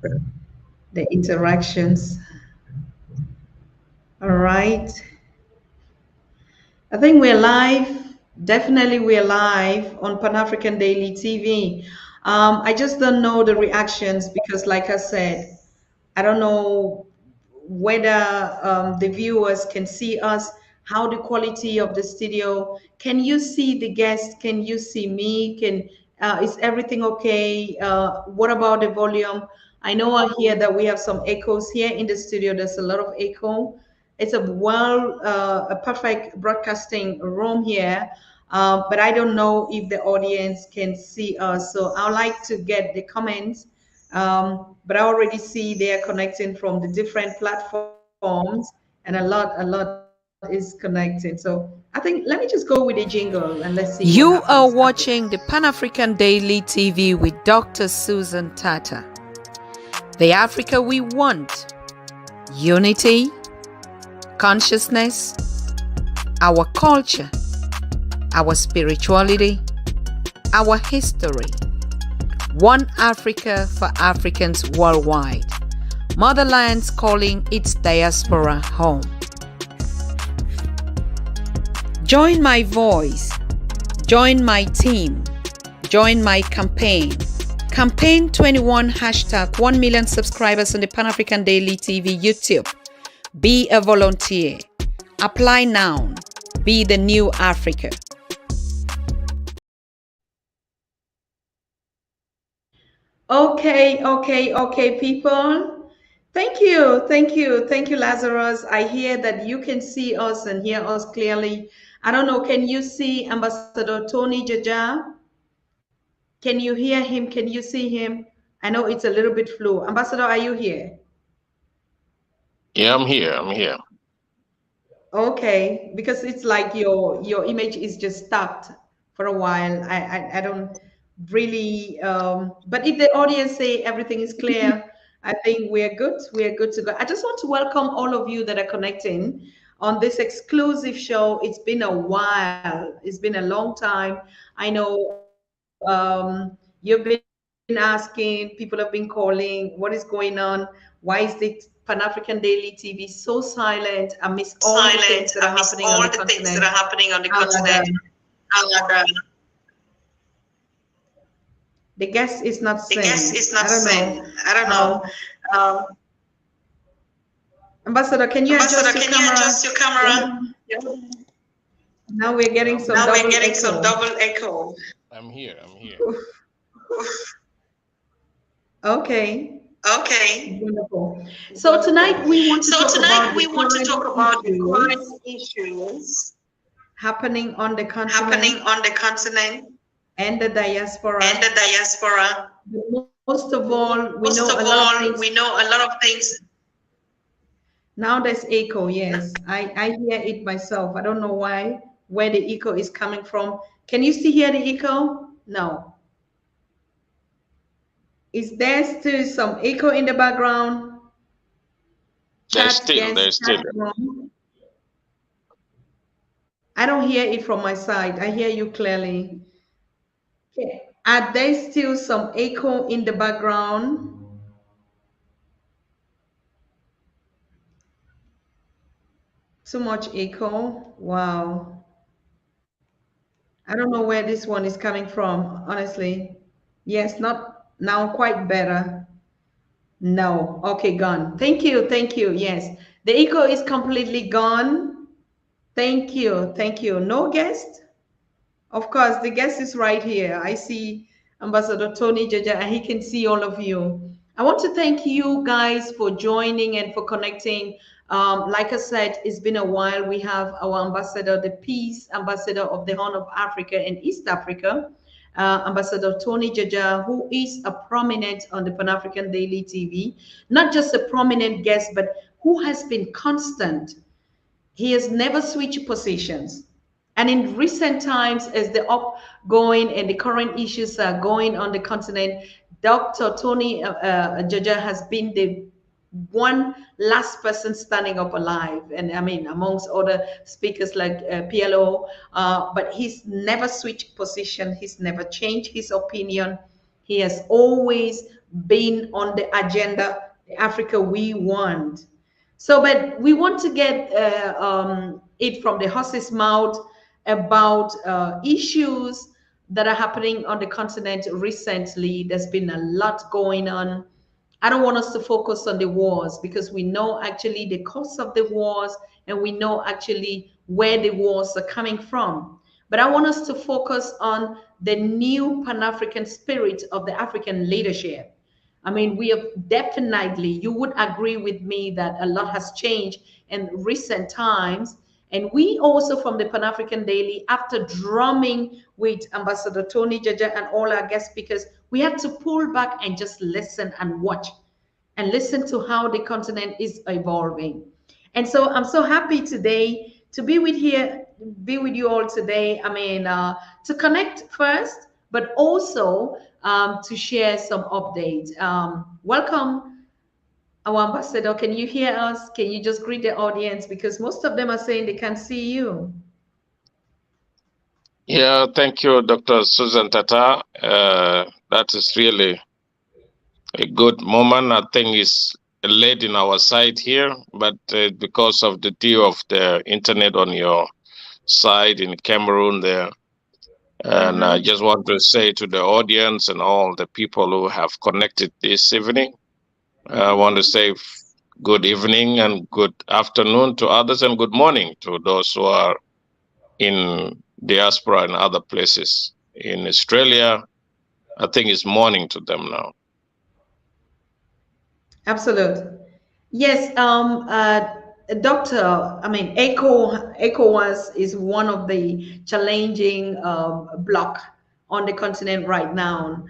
the interactions. All right. I think we're live. Definitely, we're live on Pan African Daily TV. I just don't know the reactions because, like I said, I don't know whether the viewers can see us, how the quality of the studio. Can you see the guests? Can you see me? Is everything okay? What about the volume? I know I hear that we have some echoes here in the studio. There's a lot of echo. It's a perfect broadcasting room here, but I don't know if the audience can see us. So I'd like to get the comments, but I already see they are connecting from the different platforms, and a lot is connecting. So I think let me just go with the jingle and let's see what happens You after. are watching the Pan African Daily TV with Dr. Susan Tata. The Africa we want: unity, consciousness, our culture, our spirituality, our history. One Africa for Africans worldwide. Motherlands calling its diaspora home. Join my voice. Join my team. Join my campaign. Campaign 21 hashtag 1 million subscribers on the Pan African Daily TV YouTube. Be a volunteer. Apply now. Be the new Africa. Okay, people. Thank you, Lazarus. I hear that you can see us and hear us clearly. I don't know, can you see Ambassador Tony Jaja? Can you hear him? Can you see him? I know it's a little bit flu. Ambassador, are you here? Yeah, I'm here. I'm here. Okay, because it's like your image is just stuck for a while. I don't really but if the audience say everything is clear, I think we're good. We're good to go. I just want to welcome all of you that are connecting on this exclusive show. It's been a while. It's been a long time. I know you've been asking, people have been calling, what is going on? Why is the Pan African Daily TV so silent amidst all the things that are happening on the continent? And the guest is not saying. I don't know. Um, Ambassador, can you adjust your camera? Now we're getting I'm some here. double echo. I'm here. I'm here. Okay, wonderful. So tonight we want to talk about the current issues happening on the continent and the diaspora. But most of all, we know a lot of things. Now there's echo, yes. I hear it myself. I don't know why, where the echo is coming from. Can you still hear the echo? No. Is there still some echo in the background? Chat, yes, There's chat still. room. I don't hear it from my side. I hear you clearly. Okay. Are there still some echo in the background? Too much echo. Wow. I don't know where this one is coming from, honestly. Yes, not now, quite better. No. Okay, gone. Thank you. Yes. The echo is completely gone. Thank you. No guest? Of course, the guest is right here. I see Ambassador Tony Jaja, and he can see all of you. I want to thank you guys for joining and for connecting. Like I said, it's been a while. We have our ambassador, the Peace Ambassador of the Horn of Africa and East Africa, Ambassador Tony Jaja, who is a prominent on the Pan African Daily TV, not just a prominent guest, but who has been constant. He has never switched positions. And in recent times, as the upgoing and the current issues are going on the continent, Dr. Tony Jaja has been the one last person standing up alive. And I mean, amongst other speakers like PLO, but he's never switched position. He's never changed his opinion. He has always been on the agenda, the Africa we want. So, but we want to get it from the horse's mouth about issues that are happening on the continent recently. There's been a lot going on. I don't want us to focus on the wars because we know actually the cause of the wars and we know actually where the wars are coming from. But I want us to focus on the new Pan African spirit of the African leadership. I mean, we have definitely, you would agree with me that a lot has changed in recent times. And we also from the Pan African Daily, after drumming with Ambassador Tony Jaja and all our guest speakers, we had to pull back and just listen and watch and listen to how the continent is evolving. And so I'm so happy today to be with you all today. I mean, to connect first, but also to share some updates. Welcome, our ambassador. Can you hear us? Can you just greet the audience? Because most of them are saying they can see you. Yeah, thank you, Dr. Susan Tata. That is really a good moment. I think it's late in our side here, but because of the deal of the internet on your side in Cameroon there. And I just want to say to the audience and all the people who have connected this evening, I want to say good evening and good afternoon to others and good morning to those who are in diaspora and other places. In Australia, I think it's morning to them now. Absolutely. Yes, Doctor, I mean, ECOWAS is one of the challenging bloc on the continent right now.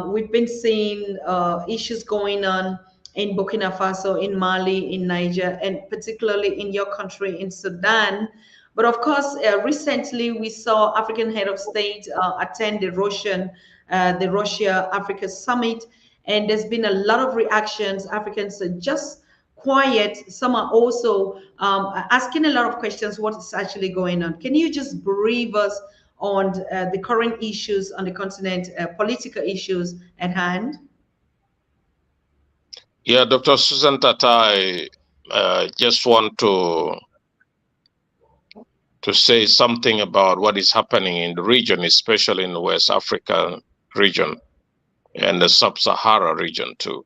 We've been seeing issues going on in Burkina Faso, in Mali, in Niger, and particularly in your country, in Sudan. But of course, recently we saw African head of state attend the Russia-Africa summit, and there's been a lot of reactions. Africans are just quiet. Some are also asking a lot of questions. What is actually going on? Can you just brief us on the current issues on the continent, political issues at hand? Yeah, Dr. Susan Tata, I just want to say something about what is happening in the region, especially in the West Africa region and the Sub-Sahara region too.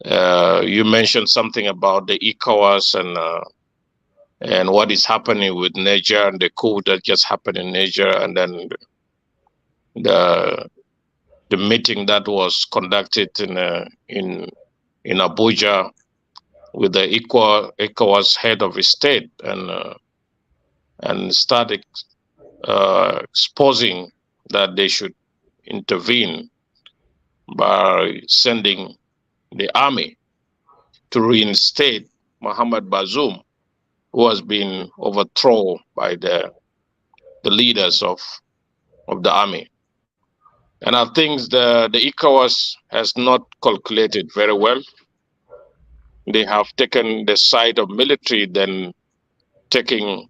You mentioned something about the ECOWAS and what is happening with Niger and the coup that just happened in Niger, and then the meeting that was conducted in Abuja with the ECOWAS head of state and started exposing that they should intervene by sending the army to reinstate Mohamed Bazoum, who has been overthrown by the leaders of the army. And I think the ECOWAS has not calculated very well. They have taken the side of military, then taking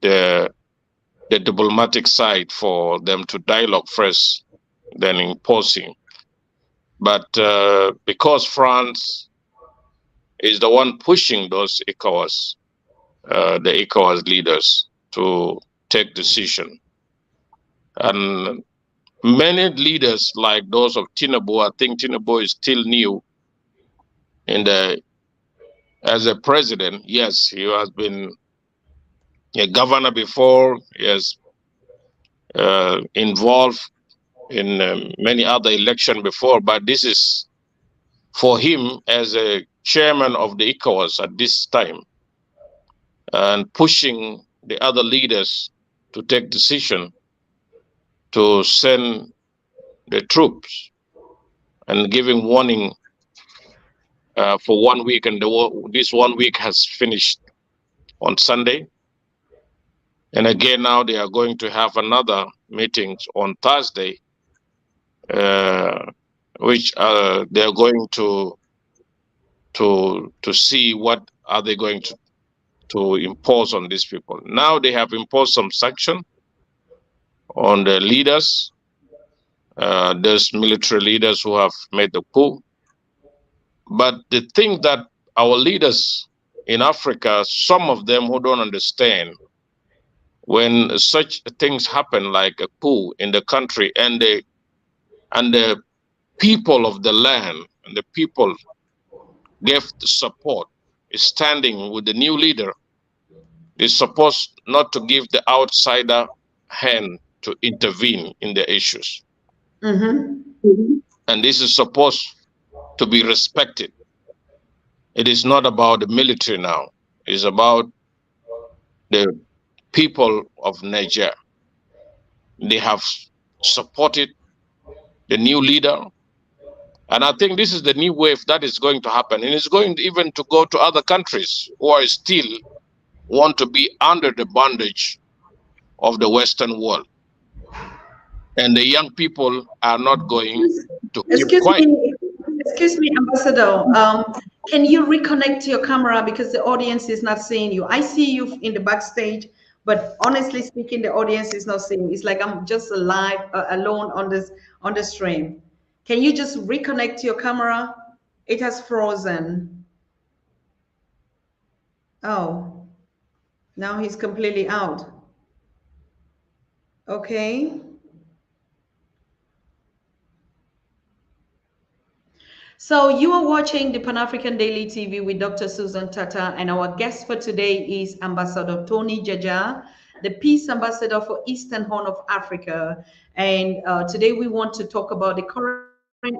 the diplomatic side for them to dialogue first, then imposing. But because France is the one pushing those ECOWAS, the ECOWAS leaders to take decision. And many leaders like those of Tinubu, I think Tinubu is still new as a president. Yes, he has been a governor before. He has involved in many other elections before, but this is for him as a chairman of the ECOWAS at this time and pushing the other leaders to take decision to send the troops and giving warning for 1 week, and this 1 week has finished on Sunday. And again, now they are going to have another meeting on Thursday, which they are going to see what are they going to impose on these people. Now they have imposed some sanction on the leaders, There's military leaders who have made the coup. But the thing that our leaders in Africa, some of them who don't understand, when such things happen like a coup in the country, and the people of the land and the people gave the support, standing with the new leader, is supposed not to give the outsider hand to intervene in the issues. And this is supposed to be respected. It is not about the military now. It's about the people of Niger. They have supported the new leader. And I think this is the new wave that is going to happen. And it's going even to go to other countries who are still want to be under the bondage of the Western world. And the young people are not going to keep quiet. Excuse me, Ambassador. Can you reconnect your camera because the audience is not seeing you? I see you in the backstage, but honestly speaking, the audience is not seeing. It's like I'm just alive, alone on the stream. Can you just reconnect your camera? It has frozen. Oh, now he's completely out. Okay. So you are watching the Pan-African Daily TV with Dr. Susan Tata, and our guest for today is Ambassador Tony Jaja, the Peace Ambassador for Eastern Horn of Africa. And today we want to talk about the current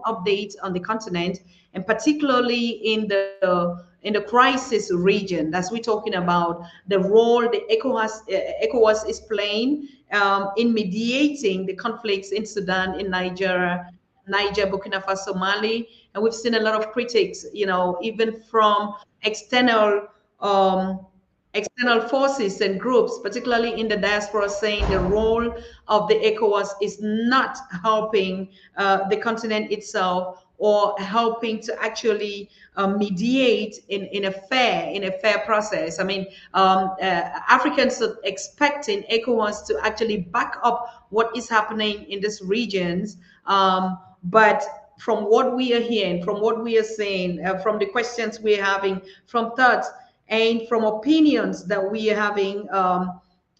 updates on the continent, and particularly in the crisis region. As we're talking about the role the ECOWAS is playing in mediating the conflicts in Sudan, in Niger, Burkina Faso, Mali, and we've seen a lot of critics, even from external forces and groups, particularly in the diaspora, saying the role of the ECOWAS is not helping the continent itself or helping to actually mediate in a fair process. I mean, Africans are expecting ECOWAS to actually back up what is happening in these regions, but from what we are hearing, from what we are saying, from the questions we're having, from thoughts and from opinions that we are having,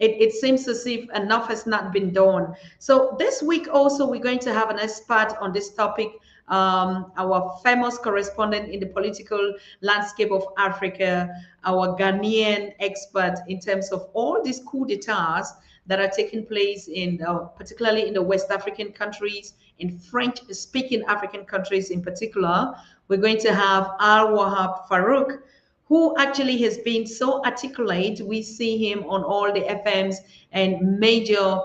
it seems as if enough has not been done. So this week also, we're going to have an expert on this topic, our famous correspondent in the political landscape of Africa, our Ghanaian expert in terms of all these coups d'etats that are taking place in, particularly in the West African countries, in French-speaking African countries in particular. We're going to have Al Wahab Farouk, who actually has been so articulate. We see him on all the FMs and major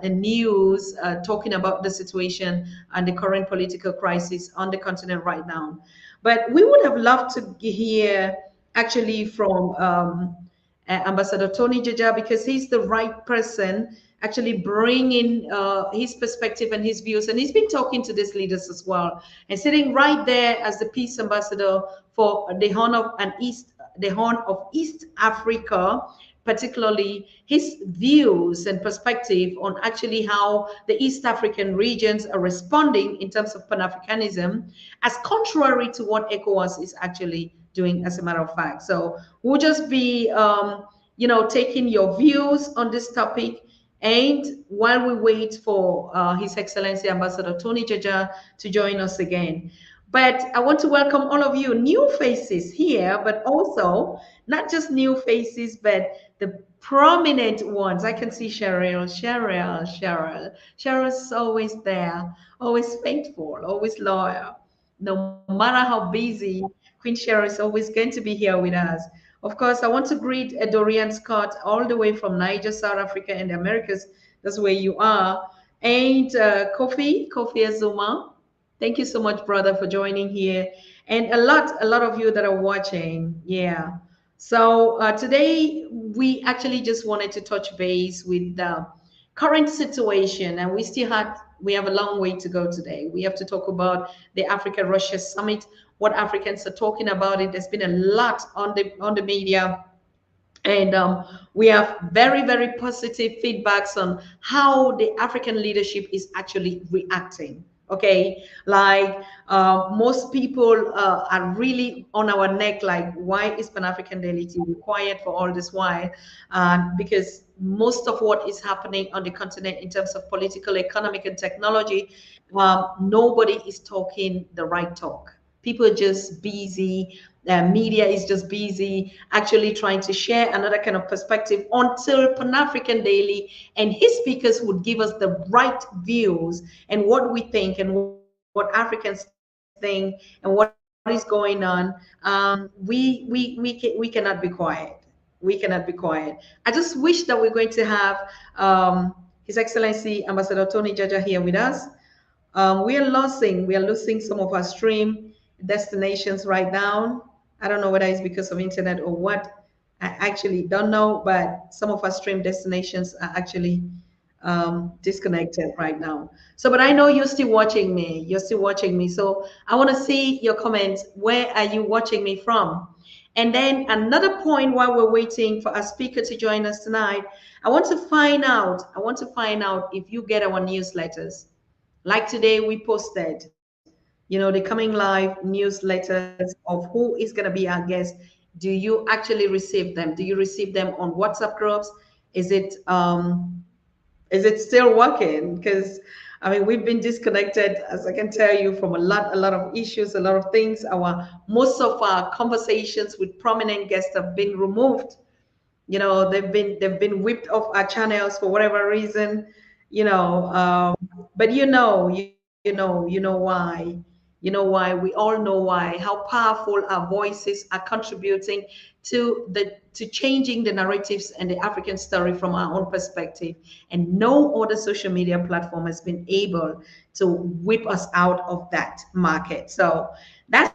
news talking about the situation and the current political crisis on the continent right now. But we would have loved to hear actually from Ambassador Tony Jaja, because he's the right person actually bringing his perspective and his views. And he's been talking to these leaders as well, and sitting right there as the peace ambassador for the Horn of East Africa, particularly his views and perspective on actually how the East African regions are responding in terms of Pan-Africanism, as contrary to what ECOWAS is actually doing, as a matter of fact. So we'll just be, taking your views on this topic. And while we wait for His Excellency Ambassador Tony Jaja to join us again. But I want to welcome all of you new faces here, but also not just new faces, but the prominent ones. I can see Cheryl's always there, always faithful, always loyal. No matter how busy, Queen Cheryl is always going to be here with us. Of course, I want to greet Dorian Scott all the way from Niger, South Africa, and the Americas. That's where you are. And Kofi Azuma. Thank you so much, brother, for joining here. And a lot of you that are watching. Yeah. So today we actually just wanted to touch base with the current situation, and we have a long way to go today. We have to talk about the Africa-Russia summit, what Africans are talking about it. There's been a lot on the media And we have very, very positive feedbacks on how the African leadership is actually reacting. Okay, like most people are really on our neck, like, why is Pan-African Daily TV quiet for all this while? Because most of what is happening on the continent in terms of political, economic, and technology, nobody is talking the right talk. People are just busy. Media is just busy actually trying to share another kind of perspective until Pan-African Daily and his speakers would give us the right views and what we think and what Africans think and what is going on. We cannot be quiet. We cannot be quiet. I just wish that we're going to have His Excellency Ambassador Tony Jaja here with us. We are losing some of our stream destinations right now. I don't know whether it's because of internet or what. I actually don't know, but some of our stream destinations are actually disconnected right now. So, but I know you're still watching me. You're still watching me. So I want to see your comments. Where are you watching me from? And then another point while we're waiting for our speaker to join us tonight, I want to find out. I want to find out if you get our newsletters. Like today, we posted, the coming live newsletters of who is going to be our guest. Do you actually receive them? Do you receive them on WhatsApp groups? Is it um, is it still working? Because I mean, we've been disconnected, as I can tell you, from a lot of issues, a lot of things. Most of our conversations with prominent guests have been removed. They've been whipped off our channels for whatever reason. But you know why. We all know why. How powerful our voices are contributing to changing the narratives and the African story from our own perspective. And no other social media platform has been able to whip us out of that market. So that's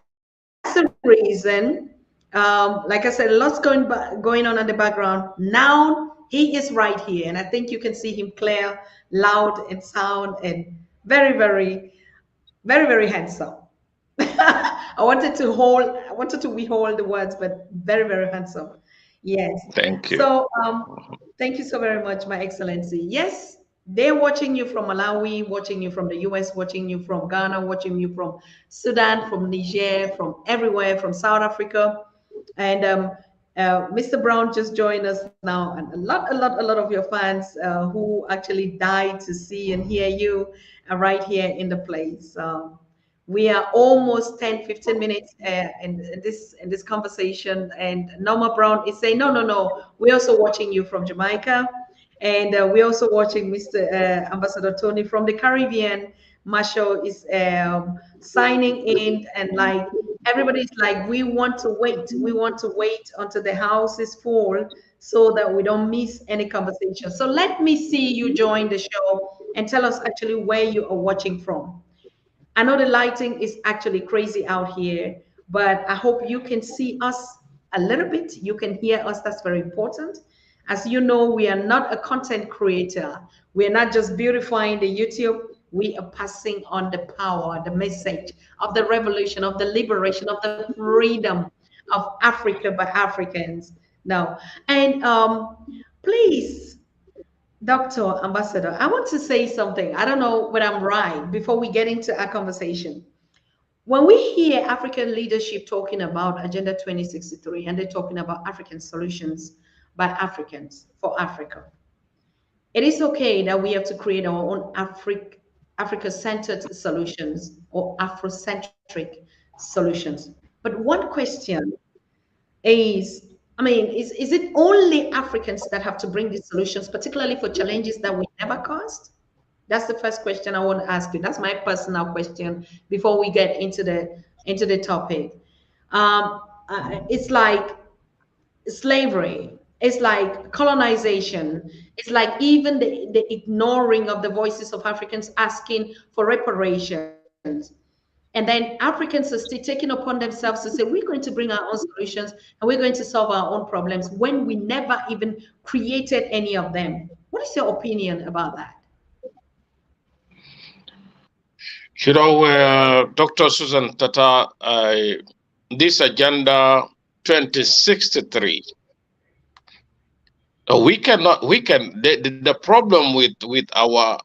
the reason. Like I said, lots going on in the background. Now he is right here, and I think you can see him clear, loud, and sound, and very, very, very, very handsome. I wanted to withhold the words, but very, very handsome. Yes. Thank you. So, thank you so very much, My Excellency. Yes, they're watching you from Malawi, watching you from the US, watching you from Ghana, watching you from Sudan, from Niger, from everywhere, from South Africa. And Mr. Brown just joined us now, and a lot of your fans who actually died to see and hear you are right here in the place. We are almost 10, 15 minutes in this conversation, and Norma Brown is saying, no. We're also watching you from Jamaica, and we're also watching Mr. Ambassador Tony from the Caribbean. Marshall is signing in, and like everybody's like, we want to wait. We want to wait until the house is full so that we don't miss any conversation. So let me see you join the show and tell us actually where you are watching from. I know the lighting is actually crazy out here, but I hope you can see us a little bit. You can hear us. That's very important. As you know, we are not a content creator. We are not just beautifying the YouTube. We are passing on the power, the message of the revolution, of the liberation, of the freedom of Africa by Africans. Now, and please, Dr. Ambassador, I want to say something. I don't know whether I'm right before we get into our conversation. When we hear African leadership talking about Agenda 2063 and they're talking about African solutions by Africans for Africa, it is okay that we have to create our own Africa-centered solutions or Afrocentric solutions. But one question is, I mean, is it only Africans that have to bring these solutions, particularly for challenges that we never caused? That's the first question I want to ask you. That's my personal question before we get into the topic. It's like slavery. It's like colonization. It's like even the ignoring of the voices of Africans asking for reparations. And then Africans are still taking upon themselves to say, we're going to bring our own solutions and we're going to solve our own problems when we never even created any of them. What is your opinion about that? Dr. Susan Tata, this Agenda 2063 We cannot. We can. The problem with our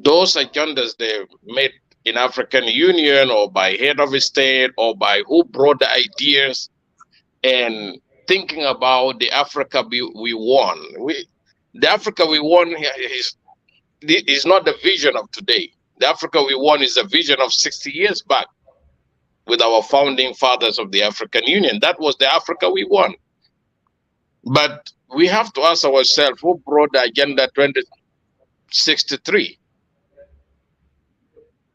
those agendas they made in African Union or by head of state or by who brought the ideas and thinking about the Africa we won. The Africa we won is not the vision of today. The Africa we won is a vision of 60 years back with our founding fathers of the African Union. That was the Africa we won. But we have to ask ourselves who brought the Agenda 2063.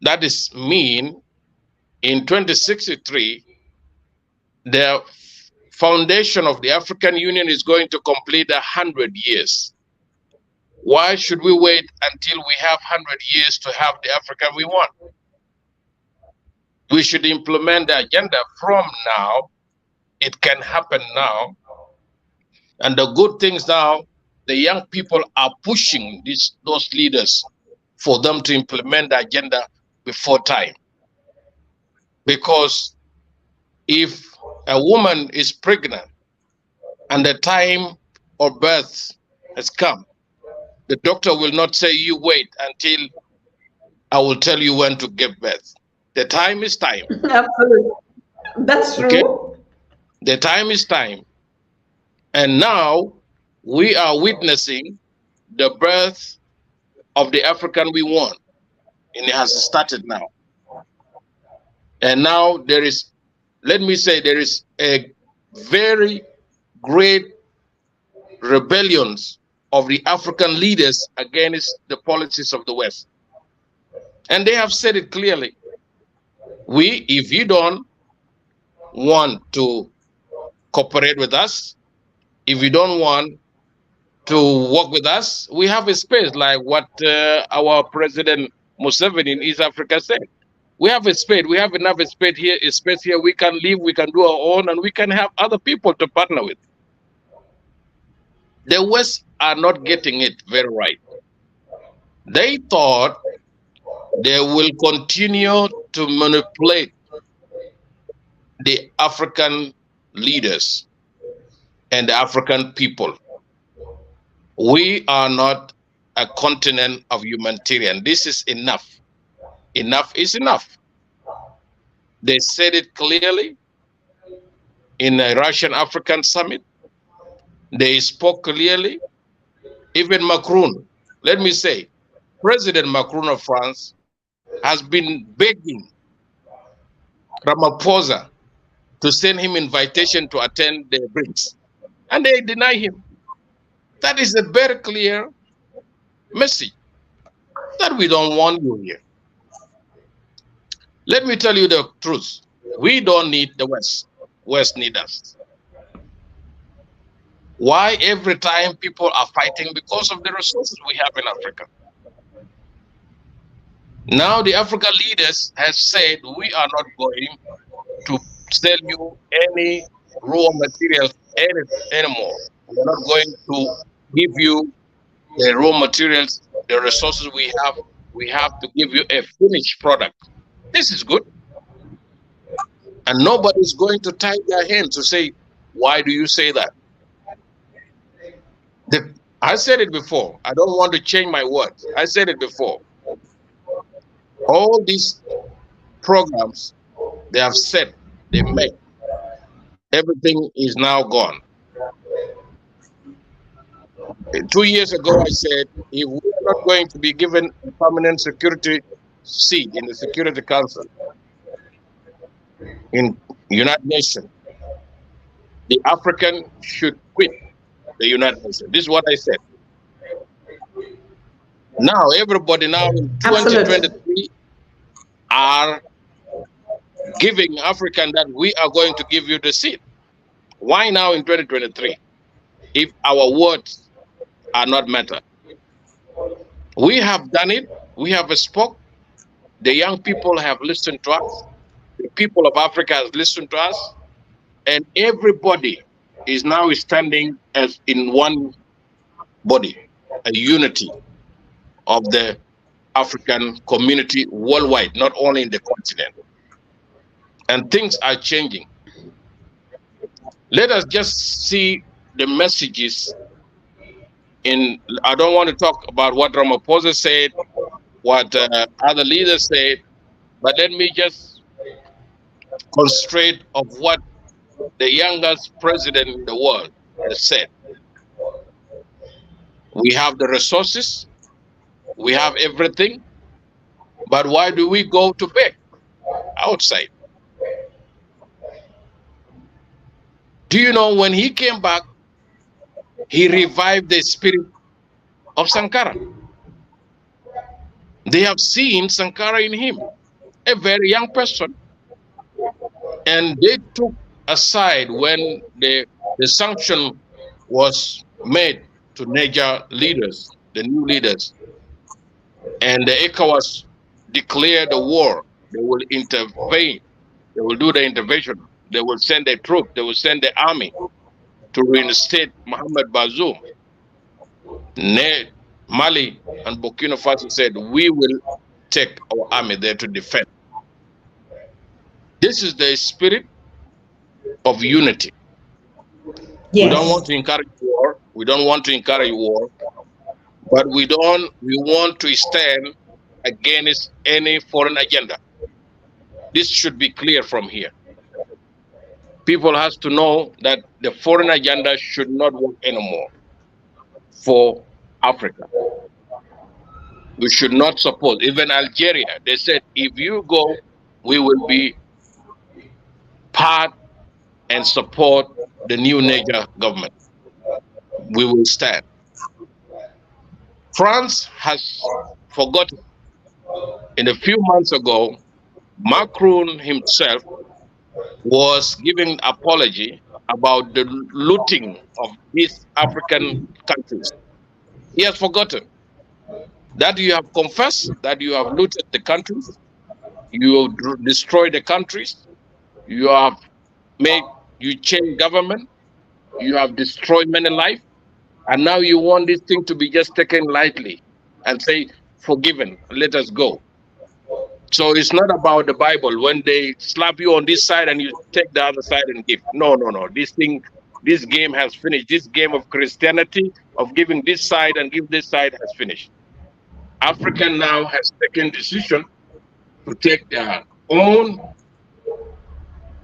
That is mean in 2063, the foundation of the African Union is going to complete 100 years. Why should we wait until we have 100 years to have the Africa we want? We should implement the agenda from now. It can happen now. And the good things now, the young people are pushing those leaders for them to implement the agenda before time. Because if a woman is pregnant and the time of birth has come, the doctor will not say, you wait until I will tell you when to give birth. The time is time. Absolutely. That's true. Okay? The time is time. And now we are witnessing the birth of the African we want. And it has started now. And now there is, let me say, there is a very great rebellions of the African leaders against the policies of the West. And they have said it clearly. If you don't want to cooperate with us, if you don't want to work with us, we have a space like what our President Museveni in East Africa said. We have a space. We have enough space here. A space here. We can live. We can do our own, and we can have other people to partner with. The West are not getting it very right. They thought they will continue to manipulate the African leaders and the African people. We are not a continent of humanitarian. This is enough. Enough is enough. They said it clearly in a Russian-African summit. They spoke clearly. Even Macron, let me say, President Macron of France has been begging Ramaphosa to send him invitation to attend the BRICS, and they deny him. That is a very clear message that we don't want you here. Let me tell you the truth. We don't need the West. West need us. Why every time people are fighting? Because of the resources we have in Africa. Now the African leaders have said we are not going to sell you any raw materials anymore. We're not going to give you the raw materials, the resources we have. We have to give you a finished product. This is good. And nobody's going to tie their hands to say, why do you say that? I said it before. I don't want to change my words. I said it before. All these programs they have said, they make, everything is now gone. 2 years ago, I said, if we're not going to be given a permanent security seat in the Security Council in United Nations, the African should quit the United Nations. This is what I said. Now, everybody now in 2023 are giving African that we are going to give you the seat. Why now in 2023? If our words are not matter. We have done it. We have spoke. The young people have listened to us. The people of Africa has listened to us. And everybody is now standing as in one body, a unity of the African community worldwide, not only in the continent. And things are changing. Let us just see the messages in, I don't want to talk about what Ramaphosa said, what other leaders said, but let me just concentrate of what the youngest president in the world has said. We have the resources, we have everything, but why do we go to beg outside? Do you know when he came back, he revived the spirit of Sankara? They have seen Sankara in him, a very young person, and they took aside when the sanction was made to Niger leaders, the new leaders, and the ECOWAS declared the war. They will intervene. They will do the intervention. They will send a troop. They will send the army to reinstate Mohamed Bazoum. Mali and Burkina Faso said, we will take our army there to defend. This is the spirit of unity. Yes. We don't want to encourage war. We don't want to encourage war, but we want to stand against any foreign agenda. This should be clear from here. People has to know that the foreign agenda should not work anymore for Africa. We should not support. Even Algeria, they said, if you go, we will be part and support the new Niger government. We will stand. France has forgotten. In a few months ago, Macron himself was giving apology about the looting of these African countries. He has forgotten that you have confessed that you have looted the countries, you have destroyed the countries, you have changed government, you have destroyed many lives, and now you want this thing to be just taken lightly and say, forgiven, let us go. So it's not about the Bible when they slap you on this side and you take the other side and give. No. This game has finished. This game of Christianity, of giving this side and give this side, has finished. Africa now has taken decision to take their own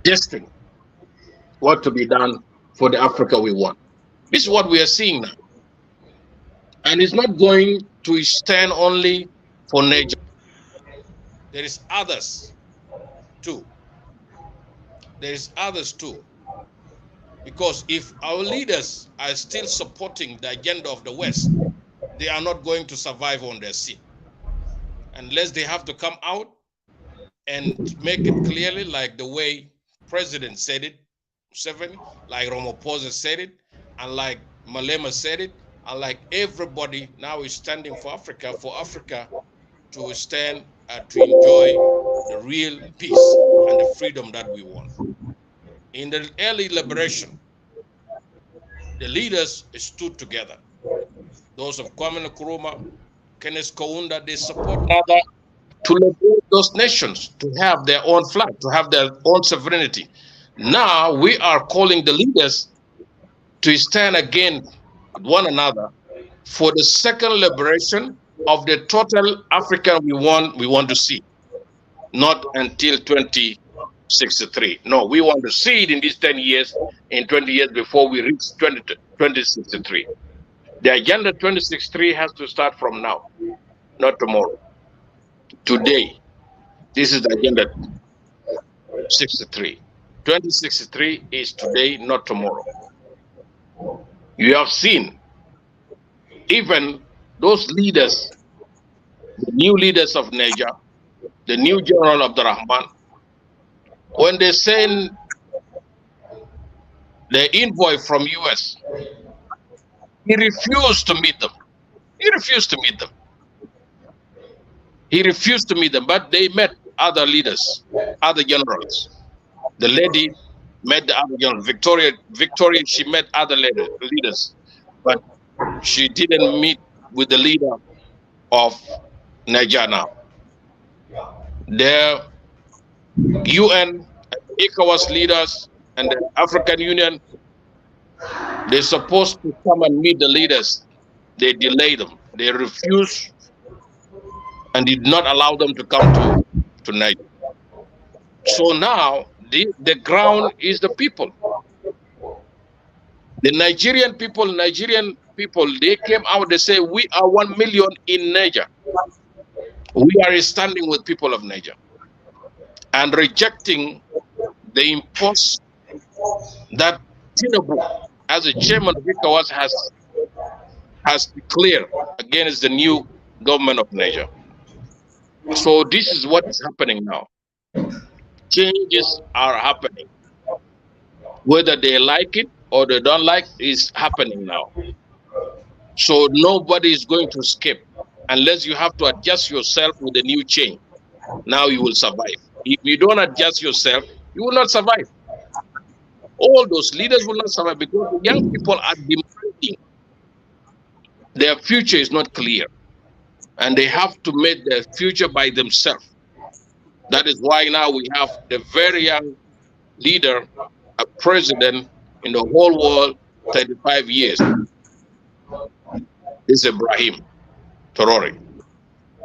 destiny, what to be done for the Africa we want. This is what we are seeing now. And it's not going to stand only for Niger. There is others too. There is others too. Because if our leaders are still supporting the agenda of the West, they are not going to survive on their seat. Unless they have to come out and make it clearly, like the way President said it, like Ramaphosa said it, and like Malema said it, and like everybody now is standing for Africa to stand to enjoy the real peace and the freedom that we want. In the early liberation, the leaders stood together. Those of Kwame Nkrumah, Kenneth Kaunda, they support other to liberate those nations, to have their own flag, to have their own sovereignty. Now we are calling the leaders to stand again with one another for the second liberation of the total Africa we want to see, not until 2063. No, we want to see it in these 10 years, in 20 years before we reach 2063. The agenda 2063 has to start from now, not tomorrow. Today, this is the agenda 63. 2063 is today, not tomorrow. You have seen even those leaders, the new leaders of Niger, the new General Abdurrahman, when they send the envoy from US, he refused to meet them. He refused to meet them, but they met other leaders, other generals. The lady met the other general, Victoria, she met other leaders, but she didn't meet with the leader of Niger now. The UN, ECOWAS leaders, and the African Union, They're supposed to come and meet the leaders. They delay them. They refuse and did not allow them to come to Niger. So now the ground is the people. The Nigerian people, they came out, they say, we are 1 million in Niger. We are standing with people of Niger and rejecting the impulse that Tinubu, as a chairman of ECOWAS, has declared against the new government of Niger. So this is what is happening now. Changes are happening. Whether they like it or they don't like it, is happening now. So nobody is going to escape unless you have to adjust yourself with the new change. Now you will survive. If you don't adjust yourself, you will not survive. All those leaders will not survive because the young people are demanding. Their future is not clear, and they have to make their future by themselves. That is why now we have the very young leader, a president in the whole world, 35 years, is Ibrahim Traore.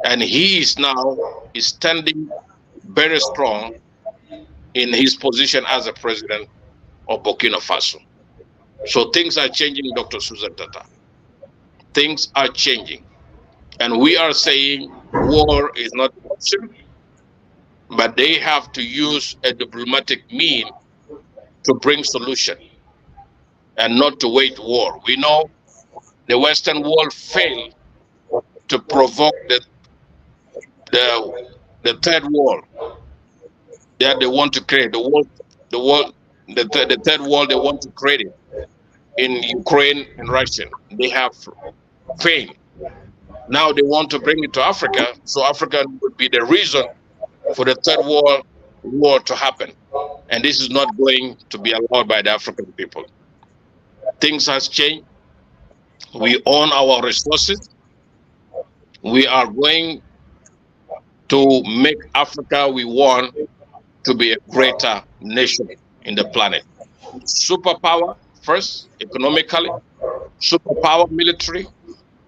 And he is now standing very strong in his position as a president of Burkina Faso. So things are changing, Dr. Susan Tata. Things are changing. And we are saying war is not an option, but they have to use a diplomatic mean to bring solution and not to wage war. We know the Western world failed to provoke the the third world that they want to create. The third world they want to create it in Ukraine and Russia. They have failed. Now they want to bring it to Africa, so Africa would be the reason for the third world war to happen. And this is not going to be allowed by the African people. Things has changed. We own our resources. We are going to make Africa we want to be a greater nation in the planet. Superpower first, economically, superpower military,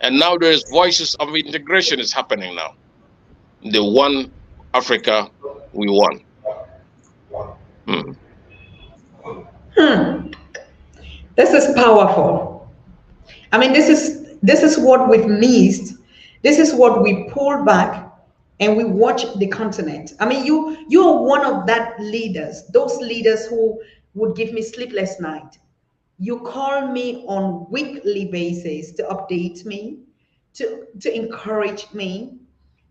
and now there is voices of integration is happening now. The one Africa we want. Hmm. This is powerful. I mean, this is what we've missed. This is what we pull back and we watch the continent. I mean, you are one of that leaders, those leaders who would give me sleepless night. You call me on weekly basis to update me, to encourage me,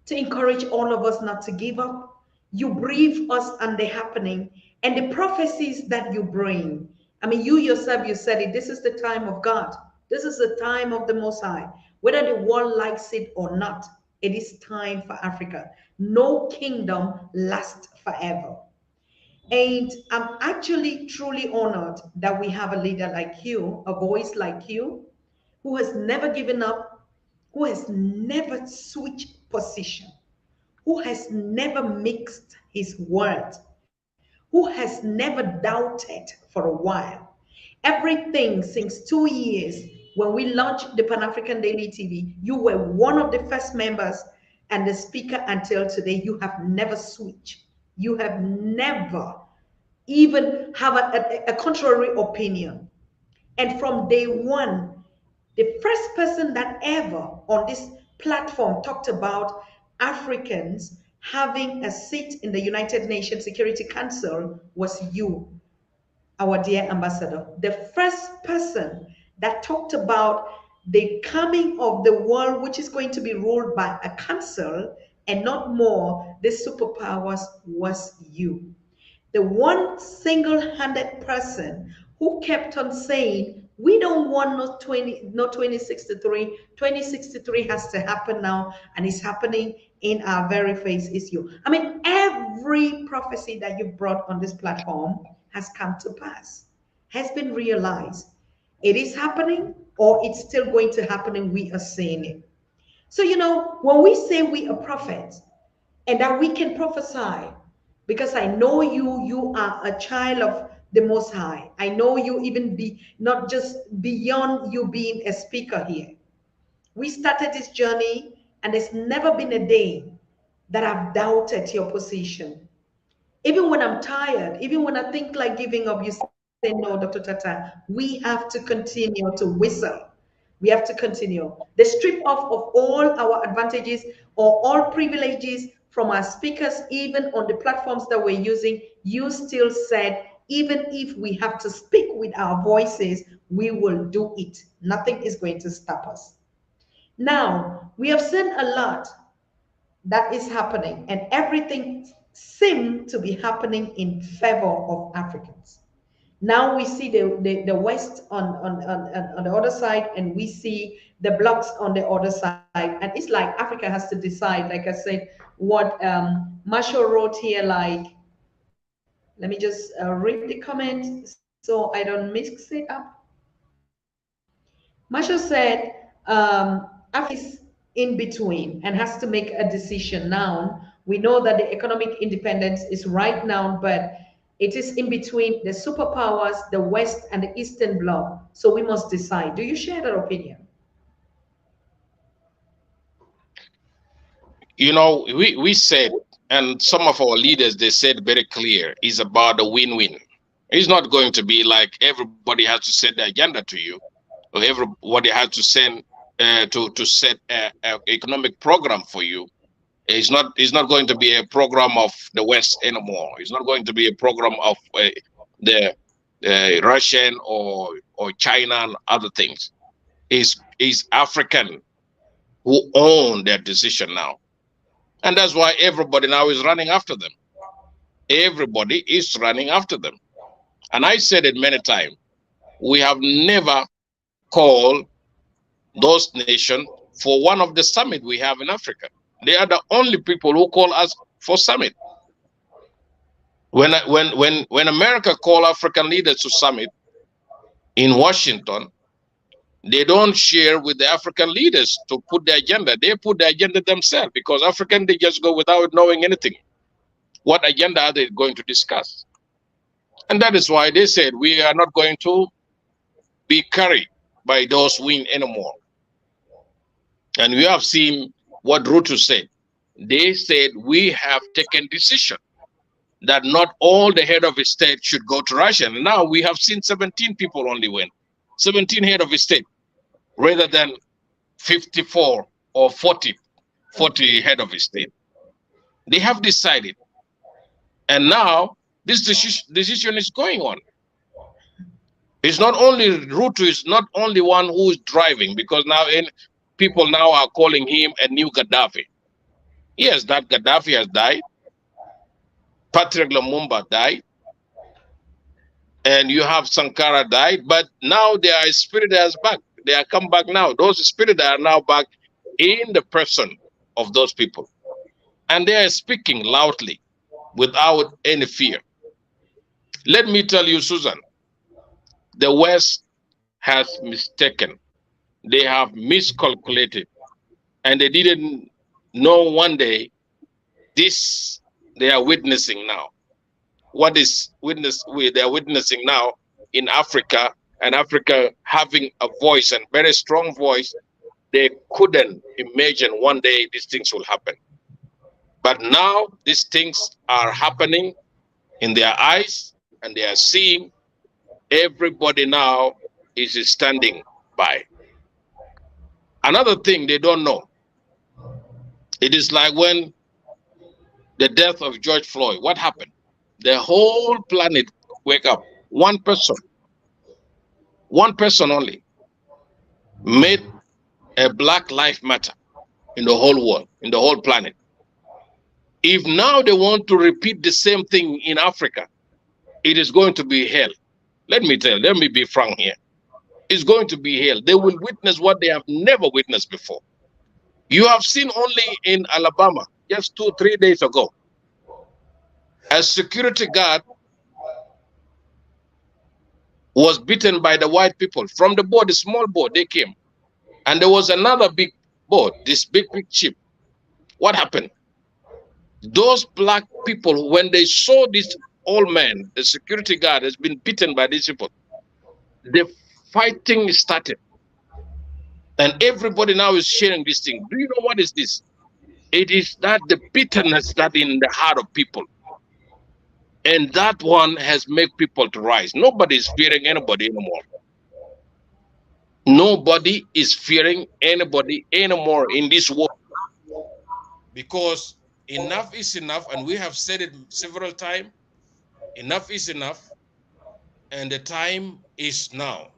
to encourage all of us not to give up. You brief us on the happening and the prophecies that you bring. I mean, you yourself, you said it. This is the time of God. This is the time of the Most High. Whether the world likes it or not, it is time for Africa. No kingdom lasts forever. And I'm actually truly honored that we have a leader like you, a voice like you, who has never given up, who has never switched position, who has never mixed his word, who has never doubted for a while. Everything since 2 years when we launched the Pan African Daily TV, you were one of the first members and the speaker until today. You have never switched. You have never even have a contrary opinion. And from day one, the first person that ever on this platform talked about Africans having a seat in the United Nations Security Council was you, our dear ambassador. The first person that talked about the coming of the world, which is going to be ruled by a council and not more, the superpowers, was you. The one single-handed person who kept on saying, we don't want no 2063. 2063 has to happen now, and it's happening in our very face is you. I mean, every prophecy that you've brought on this platform has come to pass, has been realized. It is happening, or it's still going to happen, and we are seeing it. So, when we say we are prophets and that we can prophesy, because I know you are a child of the Most High. I know you even be not just beyond you being a speaker here. We started this journey, and there's never been a day that I've doubted your position. Even when I'm tired, even when I think like giving up, you say, no, Dr. Tata, we have to continue to whistle. We have to continue. They strip off of all our advantages or all privileges from our speakers, even on the platforms that we're using. You still said, even if we have to speak with our voices, we will do it. Nothing is going to stop us. Now, we have seen a lot that is happening, and everything seems to be happening in favor of Africans. Now we see the West on the other side, and we see the blocks on the other side. And it's like Africa has to decide, like I said, what Marshall wrote here, like, let me just read the comment so I don't mix it up. Marshall said, Africa is in between and has to make a decision now. We know that the economic independence is right now, but it is in between the superpowers, the West and the Eastern Bloc. So we must decide. Do you share that opinion? You know, we said, and some of our leaders, they said very clear, is about a win-win. It's not going to be like everybody has to set the agenda to you, or everybody has to send to set an economic program for you. It's not going to be a program of the West anymore. It's not going to be a program of the Russian or China and other things. Is African who own their decision now. And that's why everybody now is running after them. Everybody is running after them. And I said it many times. We have never called those nations for one of the summit we have in Africa. They are the only people who call us for summit. When America call African leaders to summit in Washington, they don't share with the African leaders to put the agenda. They put the agenda themselves, because African, they just go without knowing anything. What agenda are they going to discuss? And that is why they said we are not going to be carried by those win anymore. And we have seen what Ruto said. They said we have taken decision that not all the head of the state should go to Russia. And now we have seen 17 people only went. 17 head of the state, rather than 54 or 40 head of the state. They have decided. And now this decision is going on. It's not only Ruto is not only one who is driving, because now people now are calling him a new Gaddafi. Yes, that Gaddafi has died. Patrick Lumumba died. And you have Sankara died, but now there are spirit that is back. They are come back now. Those spirits are now back in the person of those people. And they are speaking loudly without any fear. Let me tell you, Susan, the West has mistaken. They have miscalculated. And they didn't know one day this they are witnessing now. What is they are witnessing now in Africa, and Africa having a voice, and very strong voice. They couldn't imagine one day these things will happen. But now these things are happening in their eyes, and they are seeing. Everybody now is standing by. Another thing they don't know, it is like when the death of George Floyd, what happened? The whole planet wake up. One person only made a Black Lives Matter in the whole world, in the whole planet. If now they want to repeat the same thing in Africa, it is going to be hell. Let me be frank here. It's going to be hell. They will witness what they have never witnessed before. You have seen only in Alabama, just 2-3 days ago, a security guard was beaten by the white people from the boat, the small boat, they came. And there was another big boat, this big ship. What happened? Those black people, when they saw this old man, the security guard, has been beaten by these people. The fighting started. And everybody now is sharing this thing. Do you know what is this? It is that the bitterness that in the heart of people. And that one has made people to rise. Nobody is fearing anybody anymore. Nobody is fearing anybody anymore in this world. Because enough is enough, and we have said it several times. Enough is enough, and the time is now.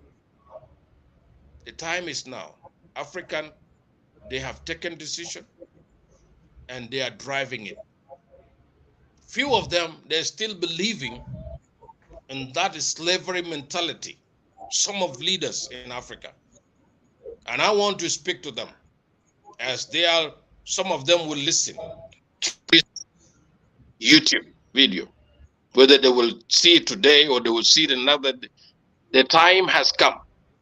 The time is now. African, they have taken decision, and they are driving it. Few of them, they're still believing in that slavery mentality. Some of leaders in Africa. And I want to speak to them, as they are, some of them will listen to this YouTube video. Whether they will see it today or they will see it another day. The time has come.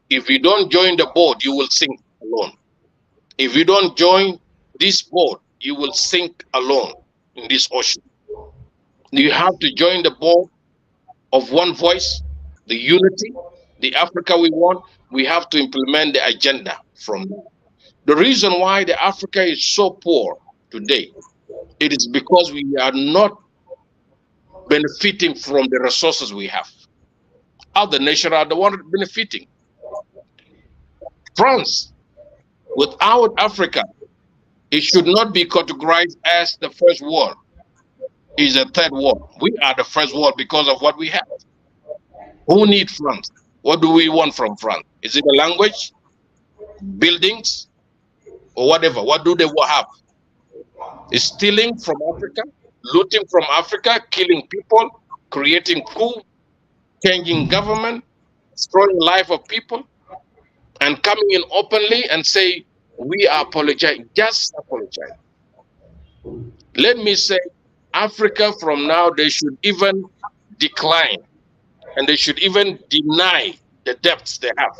If you don't join the boat, you will sink alone. If you don't join this boat, you will sink alone in this ocean. You have to join the boat of one voice, the unity, the Africa we want. We have to implement the agenda from there. The reason why the Africa is so poor today, it is because we are not benefiting from the resources we have. Other nations are the ones benefiting. France, without Africa, it should not be categorized as the first world. It's a third world. We are the first world because of what we have. Who needs France? What do we want from France? Is it a language, buildings, or whatever? What do they have? It's stealing from Africa, looting from Africa, killing people, creating coup, changing government, destroying the life of people, and coming in openly and say, we are apologizing. Just apologize. Let me say, Africa from now, they should even decline, and they should even deny the debts they have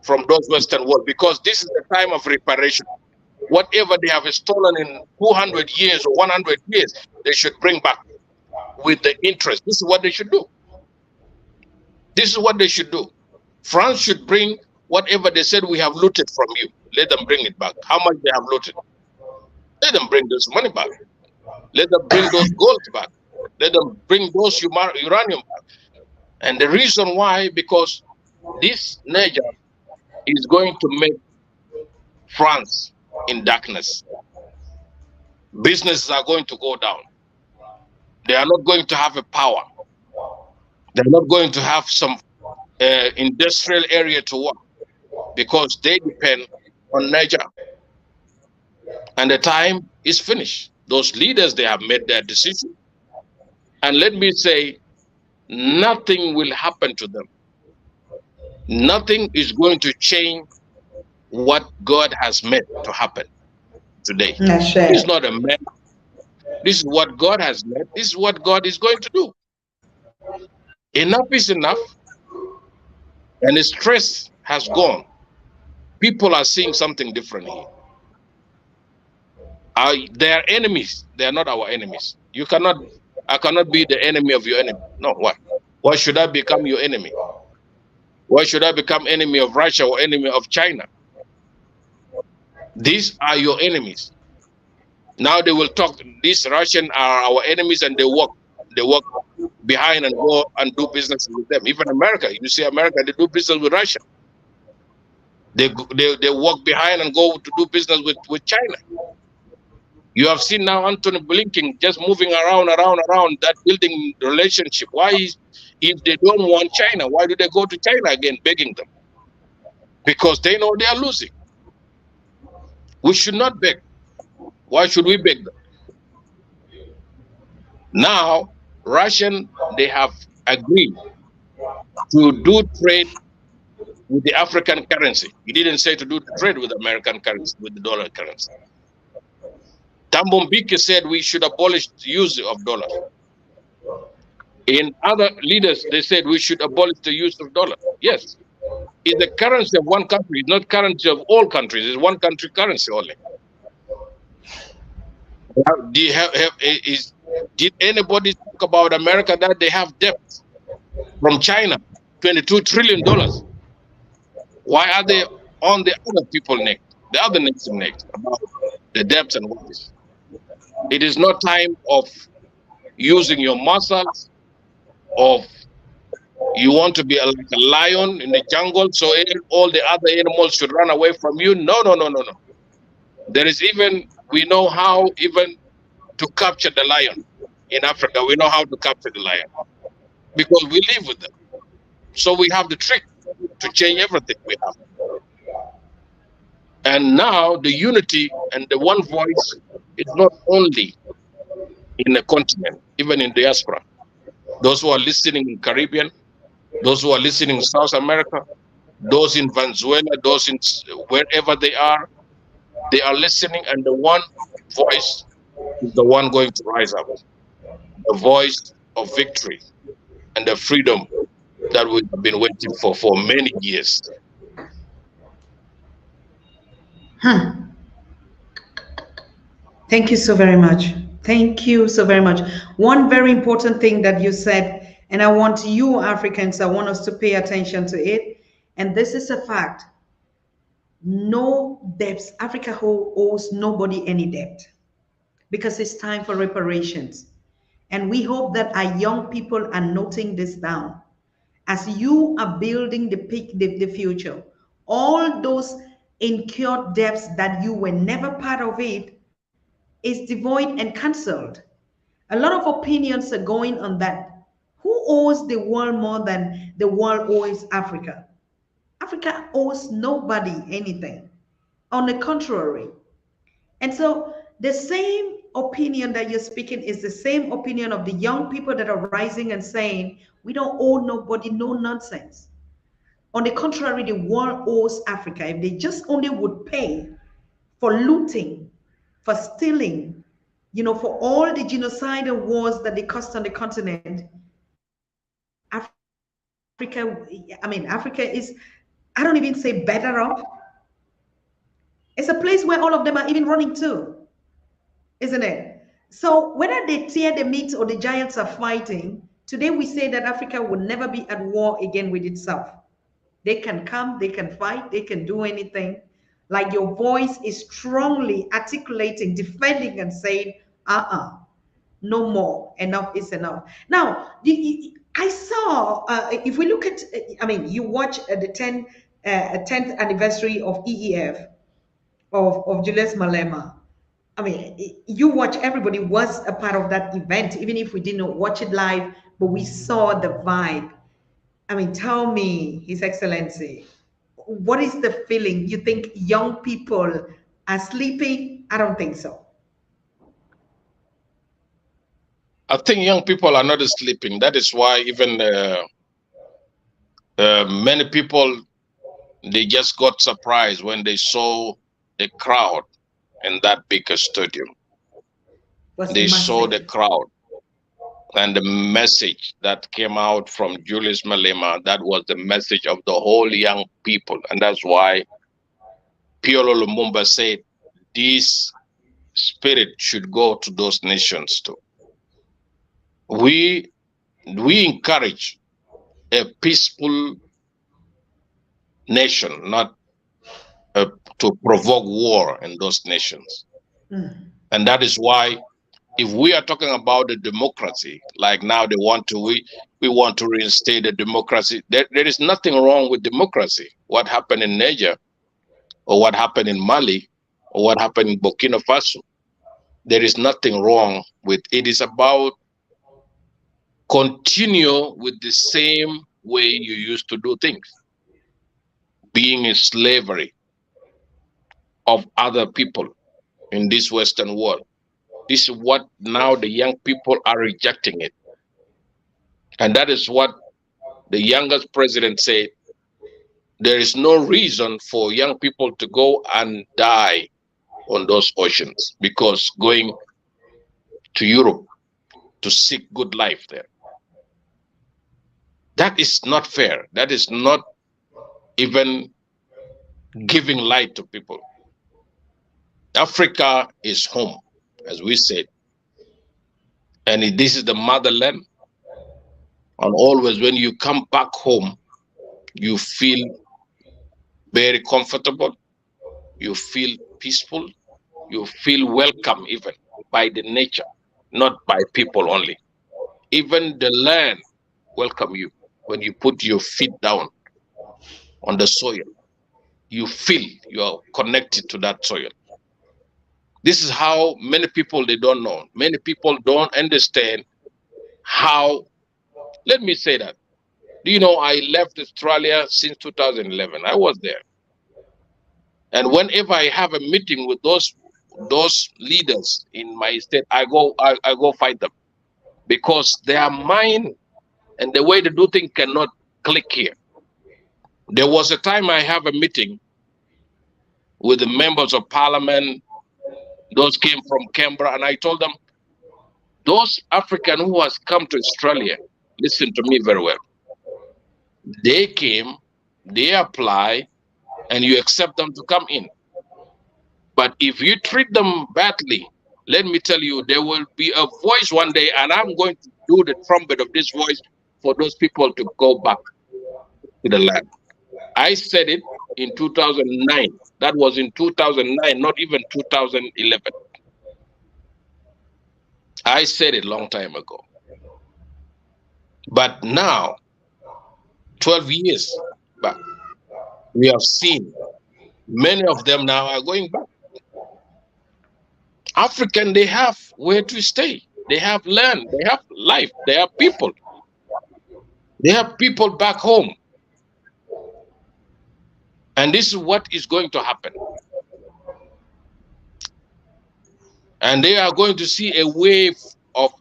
from those Western world, because this is the time of reparation. Whatever they have stolen in 200 years or 100 years, they should bring back with the interest. This is what they should do. This is what they should do. France should bring whatever they said we have looted from you. Let them bring it back. How much they have looted? Let them bring this money back. Let them bring those gold back. Let them bring those uranium back. And the reason why, because this Niger is going to make France in darkness. Businesses are going to go down. They are not going to have a power. They're not going to have some industrial area to work, because they depend on Niger. And the time is finished. Those leaders, they have made their decision. And let me say, nothing will happen to them. Nothing is going to change what God has made to happen today. It's not a man. This is what God has made. This is what God is going to do. Enough is enough. And the stress has gone. People are seeing something different here. They are enemies. They are not our enemies. I cannot be the enemy of your enemy. No, why? Why should I become your enemy? Why should I become enemy of Russia or enemy of China? These are your enemies. Now they will talk, these Russians are our enemies, and they walk behind and go and do business with them. Even America, you see America, they do business with Russia. They walk behind and go to do business with China. You have seen now Anthony Blinken just moving around that building relationship. Why if they don't want China, why do they go to China again begging them? Because they know they are losing. We should not beg. Why should we beg them? Now, Russian, they have agreed to do trade with the African currency. He didn't say to do trade with American currency, with the dollar currency. Thabo Mbeki said we should abolish the use of dollar. In other leaders, they said we should abolish the use of dollar. Yes, it's the currency of one country, it's not currency of all countries. It's one country currency only. Did anybody talk about America that they have debt from China, $22 trillion? Why are they on the other people neck, the other nation neck, about the debts and what is? It is not time of using your muscles, of you want to be like a lion in the jungle, so all the other animals should run away from you. No, no, no, no, no. There is even, we know how even to capture the lion in Africa. We know how to capture the lion because we live with them. So we have the trick to change everything we have. And now the unity and the one voice is not only in the continent, even in diaspora. Those who are listening in Caribbean, those who are listening in South America, those in Venezuela, those in wherever they are listening, and the one voice is the one going to rise up. The voice of victory and the freedom that we've been waiting for many years. Thank you so very much. Thank you so very much. One very important thing that you said, and I want you Africans, I want us to pay attention to it. And this is a fact. No debts. Africa owes nobody any debt because it's time for reparations. And we hope that our young people are noting this down. As you are building the future, all those incurred debts that you were never part of it is devoid and cancelled. A lot of opinions are going on that. Who owes the world more than the world owes Africa? Africa owes nobody anything. On the contrary. And so the same opinion that you're speaking is the same opinion of the young people that are rising and saying, we don't owe nobody no nonsense. On the contrary, the world owes Africa. If they just only would pay for looting, for stealing, for all the genocidal wars that they caused on the continent, Africa is, I don't even say better off. It's a place where all of them are even running to, isn't it? So whether they tear the meat or the giants are fighting, today we say that Africa will never be at war again with itself. They can come, they can fight, they can do anything. Like your voice is strongly articulating, defending and saying, no more, enough is enough. Now, I saw, if we look at, you watch the 10th anniversary of EEF, of Julius Malema. You watch, everybody was a part of that event, even if we didn't watch it live, but we saw the vibe. Tell me, His Excellency, what is the feeling? You think young people are sleeping? I don't think so. I think young people are not sleeping. That is why even many people, they just got surprised when they saw the crowd in that big stadium. They saw the crowd and the message that came out from Julius Malema. That was the message of the whole young people. And that's why Piolo Lumumba said, this spirit should go to those nations too. We encourage a peaceful nation, not to provoke war in those nations. And that is why, if we are talking about the democracy, like now we want to reinstate the democracy, there is nothing wrong with democracy. What happened in Niger, or what happened in Mali, or what happened in Burkina Faso, there is nothing wrong with it. It is about continue with the same way you used to do things, being in slavery of other people in this Western world. This is what now the young people are rejecting it. And that is what the youngest president said. There is no reason for young people to go and die on those oceans, because going to Europe to seek good life there, that is not fair. That is not even giving light to people. Africa is home, as we said. And this is the motherland. And always when you come back home, you feel very comfortable, you feel peaceful, you feel welcome even by the nature, not by people only. Even the land welcome you. When you put your feet down on the soil, you feel you are connected to that soil. This is how many people, they don't know. Many people don't understand how, let me say that. Do you know, I left Australia since 2011. I was there. And whenever I have a meeting with those leaders in my state, I go fight them, because their mind and the way they do things cannot click here. There was a time I have a meeting with the members of parliament, those came from Canberra, and I told them, those African who has come to Australia, listen to me very well. They came, they apply, and you accept them to come in. But if you treat them badly, let me tell you, there will be a voice one day, and I'm going to do the trumpet of this voice for those people to go back to the land. I said it in 2009. That was in 2009, not even 2011. I said it a long time ago. But now, 12 years back, we have seen many of them now are going back. African, they have where to stay. They have land, they have life, they have people. They have people back home. And this is what is going to happen. And they are going to see a wave of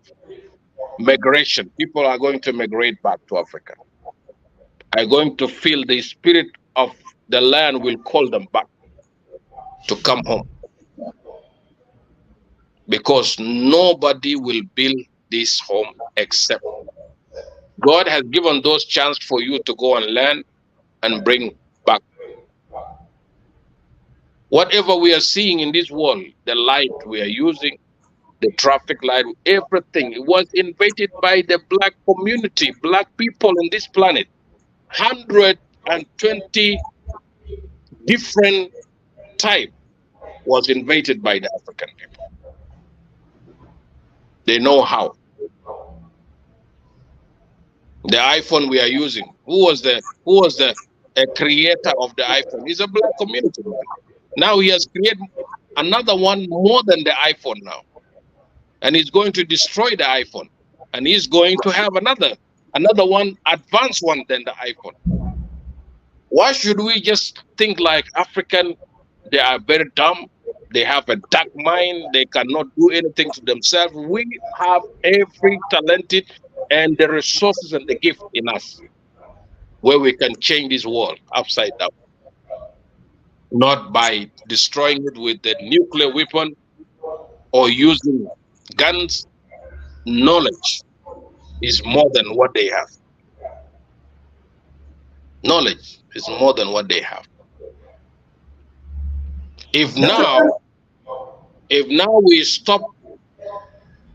migration. People are going to migrate back to Africa. Are going to feel the spirit of the land will call them back to come home. Because nobody will build this home except God has given those chance for you to go and learn and bring back. Whatever we are seeing in this world, the light we are using, the traffic light, everything, it was invented by the black community, black people on this planet. 120 different type was invented by the African people. They know how. The iPhone we are using, who was the creator of the iPhone? He's a black community man. Now he has created another one more than the iPhone now. And he's going to destroy the iPhone. And he's going to have another one, advanced one than the iPhone. Why should we just think like African, they are very dumb, they have a dark mind, they cannot do anything to themselves? We have every talented and the resources and the gift in us where we can change this world upside down. Not by destroying it with the nuclear weapon or using guns. Knowledge is more than what they have. Knowledge is more than what they have. If now we stop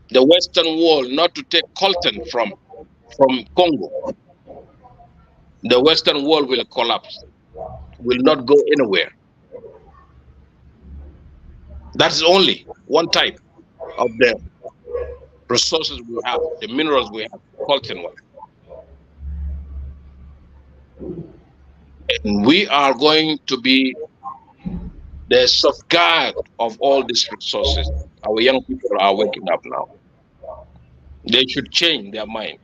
the Western world not to take coltan from Congo, the Western world will collapse, will not go anywhere. That's only one type of the resources we have, the minerals we have, coltan one. And we are going to be the safeguard of all these resources. Our young people are waking up now. They should change their mind.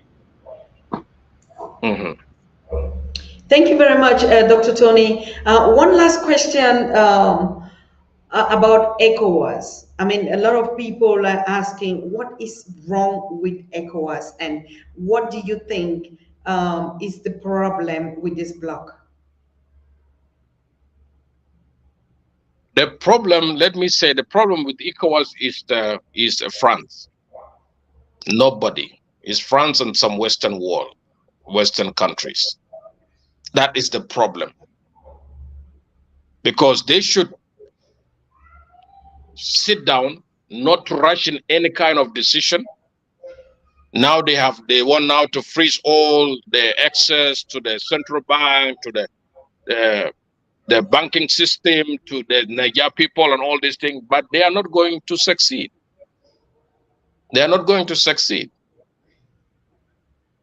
Mm-hmm. Thank you very much, Dr. Tony. One last question about ECOWAS. I mean, a lot of people are asking, what is wrong with ECOWAS, and what do you think is the problem with this bloc? The problem, let me say, the problem with ECOWAS is France. Nobody. It's France and some Western countries. That is the problem. Because they should sit down, not rush in any kind of decision, Now they want now to freeze all the access to the central bank, to the banking system, to the Niger people and all these things, but they are not going to succeed. They are not going to succeed.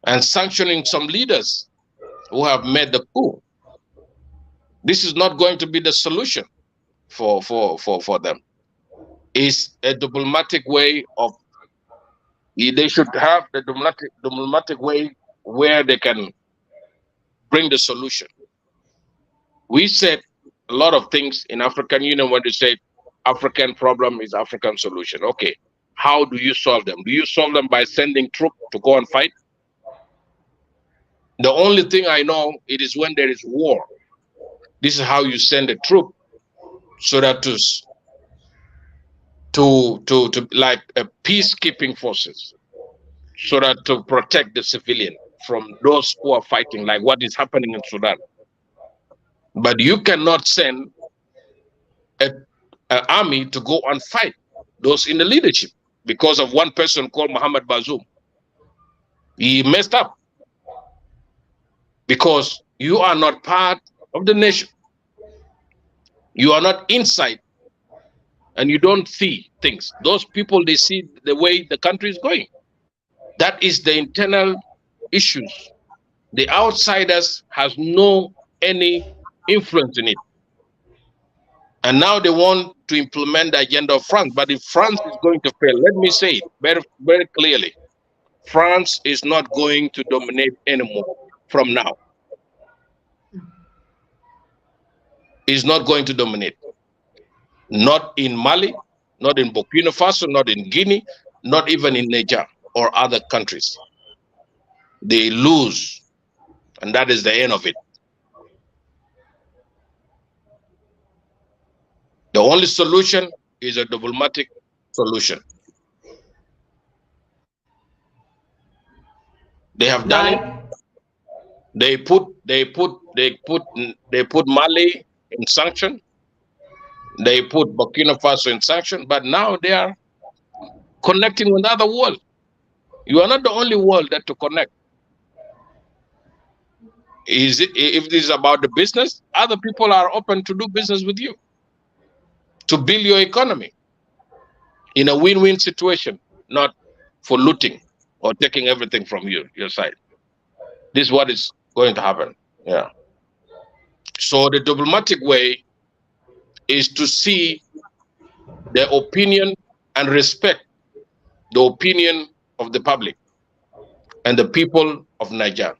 And sanctioning some leaders who have made the coup, this is not going to be the solution for them. It's a diplomatic way of, they should have the diplomatic way where they can bring the solution. We said a lot of things in African Union when they say African problem is African solution. Okay, how do you solve them? Do you solve them by sending troops to go and fight? The only thing I know, it is when there is war. This is how you send a troop, so that to like a peacekeeping forces, so that to protect the civilian from those who are fighting, like what is happening in Sudan. But you cannot send an army to go and fight those in the leadership because of one person called Mohammed Bazoum. He messed up because you are not part of the nation. You are not inside and you don't see things. Those people, they see the way the country is going. That is the internal issues. The outsiders has no any influence in it. And now they want to implement the agenda of France. But if France is going to fail, let me say it very, very clearly. France is not going to dominate anymore from now. It's not going to dominate. Not in Mali, not in Burkina Faso, not in Guinea, not even in Niger or other countries. They lose, and that is the end of it. The only solution is a diplomatic solution. They have done it. They put Mali in sanction. They put Burkina Faso in sanction, but now they are connecting with other world. You are not the only world that to connect. Is it, if this is about the business, other people are open to do business with you, to build your economy in a win-win situation, not for looting or taking everything from your side. This is what is going to happen. Yeah. So the diplomatic way is to see the opinion and respect the opinion of the public and the people of Niger.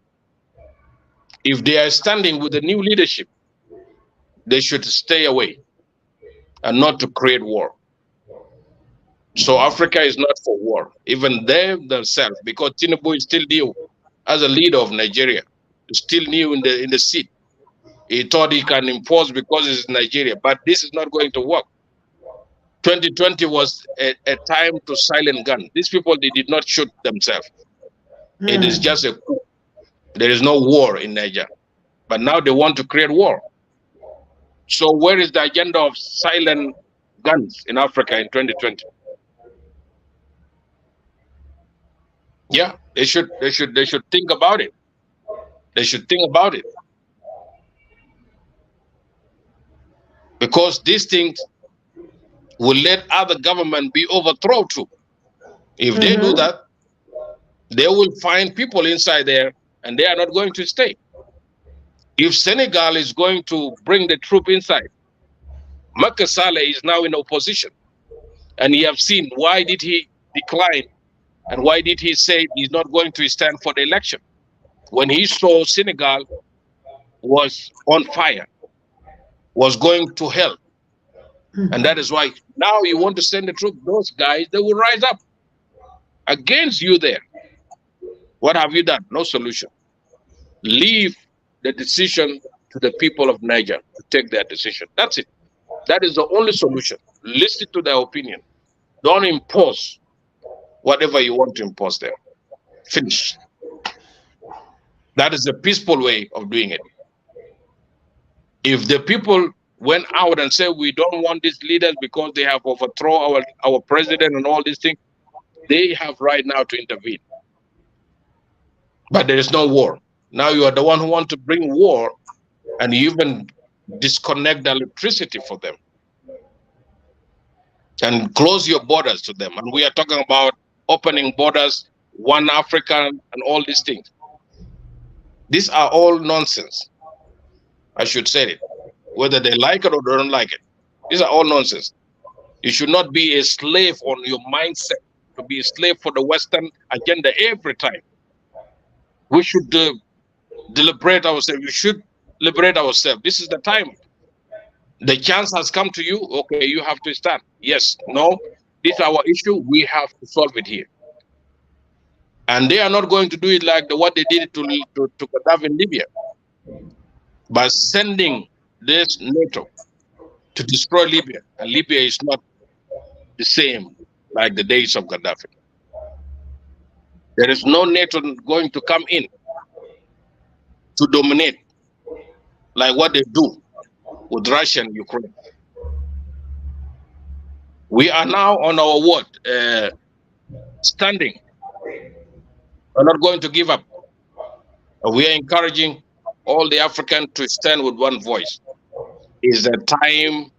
If they are standing with the new leadership, they should stay away and not to create war. So Africa is not for war, even they themselves, because Tinubu is still new as a leader of Nigeria, still new in the seat. He thought he can impose because it's Nigeria, but this is not going to work. 2020 was a time to silent gun. These people, they did not shoot themselves. It is just a coup. There is no war in Niger. But now they want to create war. So where is the agenda of silent guns in Africa in 2020? Yeah, they should think about it. They should think about it. Because these things will let other government be overthrown too. If they do that, they will find people inside there and they are not going to stay. If Senegal is going to bring the troop inside, Macky Sall is now in opposition. And you have seen why did he decline and why did he say he's not going to stand for the election? When he saw Senegal was on fire, was going to hell. And that is why now you want to send the troop, those guys, they will rise up against you there. What have you done? No solution. Leave the decision to the people of Niger to take their decision. That's it. That is the only solution. Listen to their opinion. Don't impose whatever you want to impose there. Finish. That is the peaceful way of doing it. If the people went out and said, we don't want these leaders because they have overthrown our president and all these things, they have right now to intervene. but there is no war. Now you are the one who want to bring war, and you even disconnect the electricity for them and close your borders to them. And we are talking about opening borders, one Africa, and all these things. These are all nonsense. I should say it, whether they like it or they don't like it. These are all nonsense. You should not be a slave on your mindset to be a slave for the Western agenda every time. We should deliberate ourselves. We should liberate ourselves. This is the time. The chance has come to you. Okay, you have to stand. Yes, no, this is our issue. We have to solve it here. And they are not going to do it like what they did to Gaddafi in Libya, by sending this NATO to destroy Libya. And Libya is not the same like the days of Gaddafi. There is no NATO going to come in to dominate like what they do with Russia and Ukraine. We are now on our word, standing. We're not going to give up. We are encouraging all the Africans to stand with one voice. It's a time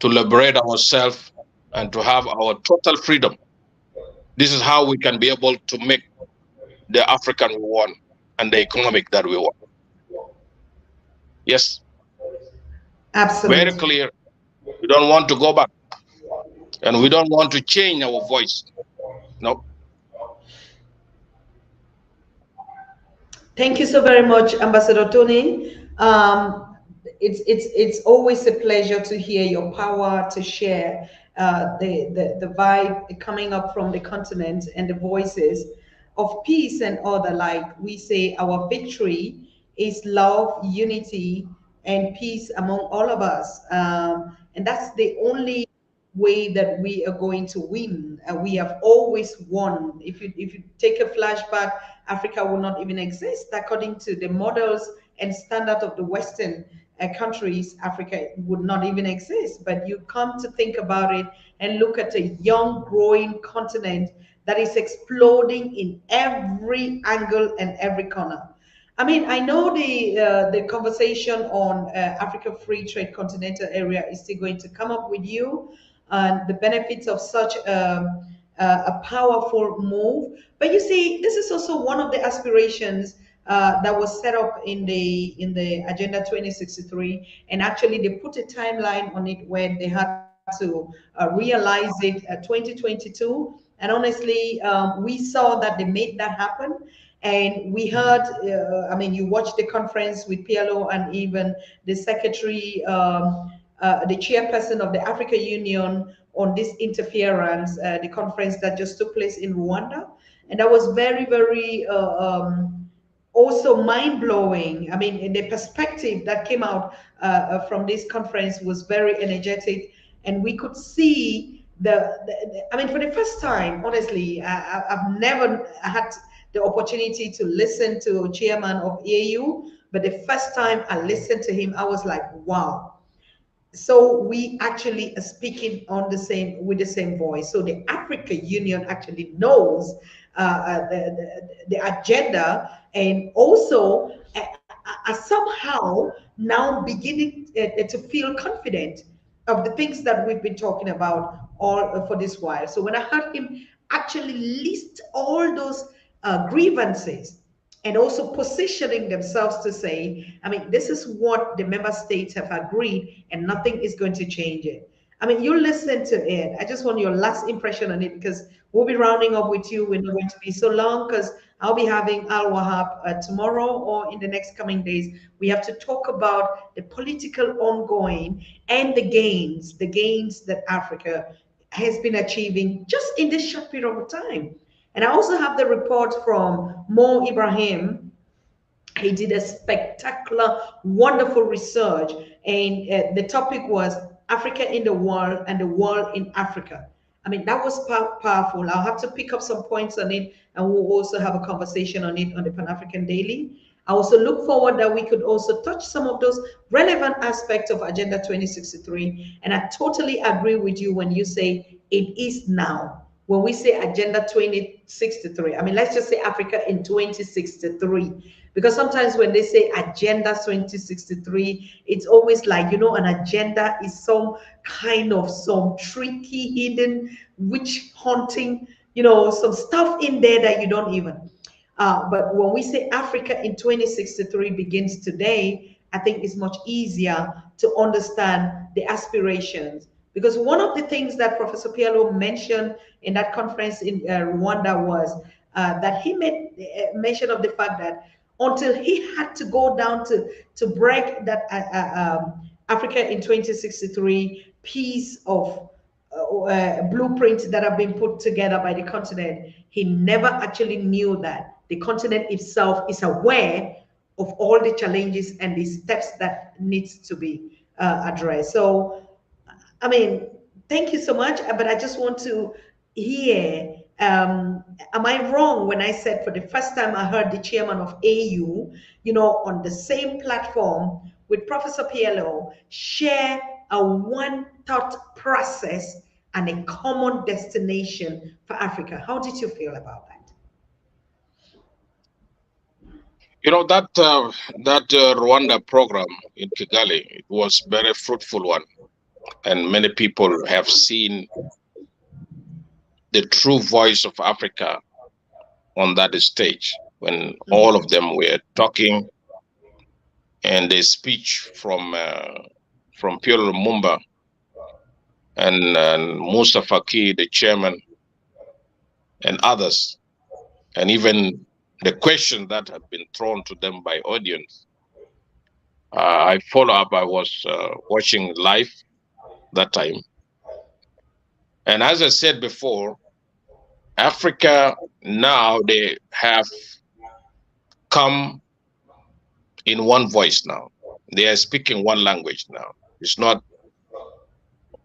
to liberate ourselves and to have our total freedom. This is how we can be able to make the African we want and the economic that we want. Yes. Absolutely. Very clear. We don't want to go back. And we don't want to change our voice. No. Thank you so very much, Ambassador Tony. It's always a pleasure to hear your power to share the vibe coming up from the continent and the voices of peace and other. Like we say, our victory is love, unity, and peace among all of us, and that's the only way that we are going to win. We have always won. If you take a flashback, Africa will not even exist according to the models and standard of the Western countries. Africa would not even exist. But you come to think about it and look at a young, growing continent that is exploding in every angle and every corner. I mean, I know the conversation on Africa Free Trade Continental Area is still going to come up with you, and the benefits of such a powerful move. But you see, this is also one of the aspirations that was set up in the Agenda 2063, and actually they put a timeline on it when they had to realize it 2022. And honestly, we saw that they made that happen. And we heard, I mean, you watched the conference with PLO and even the secretary, the chairperson of the African Union on this interference, the conference that just took place in Rwanda. And that was very, very also mind-blowing. I mean, the perspective that came out from this conference was very energetic. And we could see I mean, for the first time, honestly, I've never had the opportunity to listen to chairman of AU, but the first time I listened to him, I was like, wow. So we actually are speaking on with the same voice. So the African Union actually knows the agenda, and also somehow now beginning to feel confident of the things that we've been talking about all for this while. So when I heard him actually list all those grievances and also positioning themselves to say, I mean, this is what the member states have agreed and nothing is going to change it. I mean, you listen to it. I just want your last impression on it, because we'll be rounding up with you. We're not going to be so long because I'll be having Al Wahab tomorrow or in the next coming days. We have to talk about the political ongoing and the gains that Africa has been achieving just in this short period of time. And I also have the report from Mo Ibrahim. He did a spectacular, wonderful research, and the topic was Africa in the world and the world in Africa. I mean, that was powerful. I'll have to pick up some points on it, and we'll also have a conversation on it on the Pan-African Daily. I also look forward that we could also touch some of those relevant aspects of Agenda 2063. And I totally agree with you when you say it is now. when we say Agenda 2063, I mean, let's just say Africa in 2063. Because sometimes when they say Agenda 2063, it's always like, you know, an agenda is some kind of some tricky, hidden, witch hunting, you know, some stuff in there that you don't even. But when we say Africa in 2063 begins today, I think it's much easier to understand the aspirations. Because one of the things that Professor Pielo mentioned in that conference in Rwanda was that he made mention of the fact that until he had to go down to break that Africa in 2063 piece of blueprints that have been put together by the continent, he never actually knew that the continent itself is aware of all the challenges and the steps that needs to be addressed. So, I mean, thank you so much, but I just want to hear, am I wrong when I said for the first time I heard the chairman of AU, you know, on the same platform with Professor PLO, share a one thought process and a common destination for Africa? How did you feel about that? You know, that Rwanda program in Kigali, it was very fruitful one, and many people have seen the true voice of Africa on that stage when all of them were talking, and the speech from Pierre Lumumba and Musa Faki, the chairman, and others, and even the question that had been thrown to them by audience. I follow up. I was watching live that time, and as I said before, Africa now, they have come in one voice now. They are speaking one language now. It's not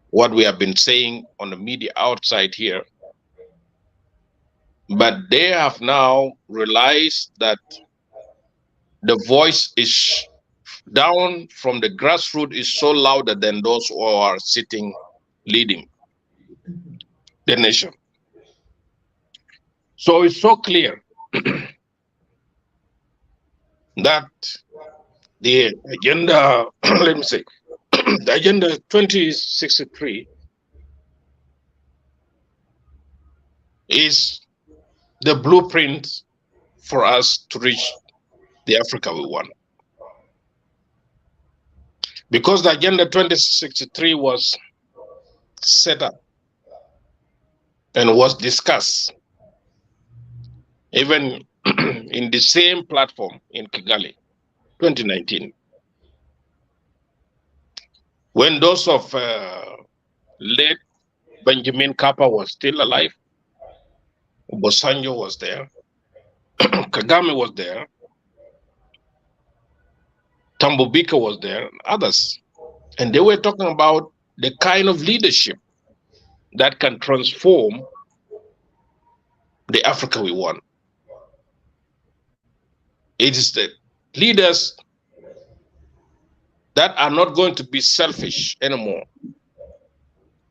what we have been saying on the media outside here, but they have now realized that the voice is down from the grassroots is so louder than those who are sitting leading the nation. So it's so clear that the agenda, let me say, the agenda 2063 is the blueprint for us to reach the Africa we want. Because the agenda 2063 was set up and was discussed even in the same platform in Kigali, 2019. When those of late Benjamin Kappa was still alive, Obasanjo was there, Kagame was there, Tambo Bika was there, and others. And they were talking about the kind of leadership that can transform the Africa we want. It is the leaders that are not going to be selfish anymore,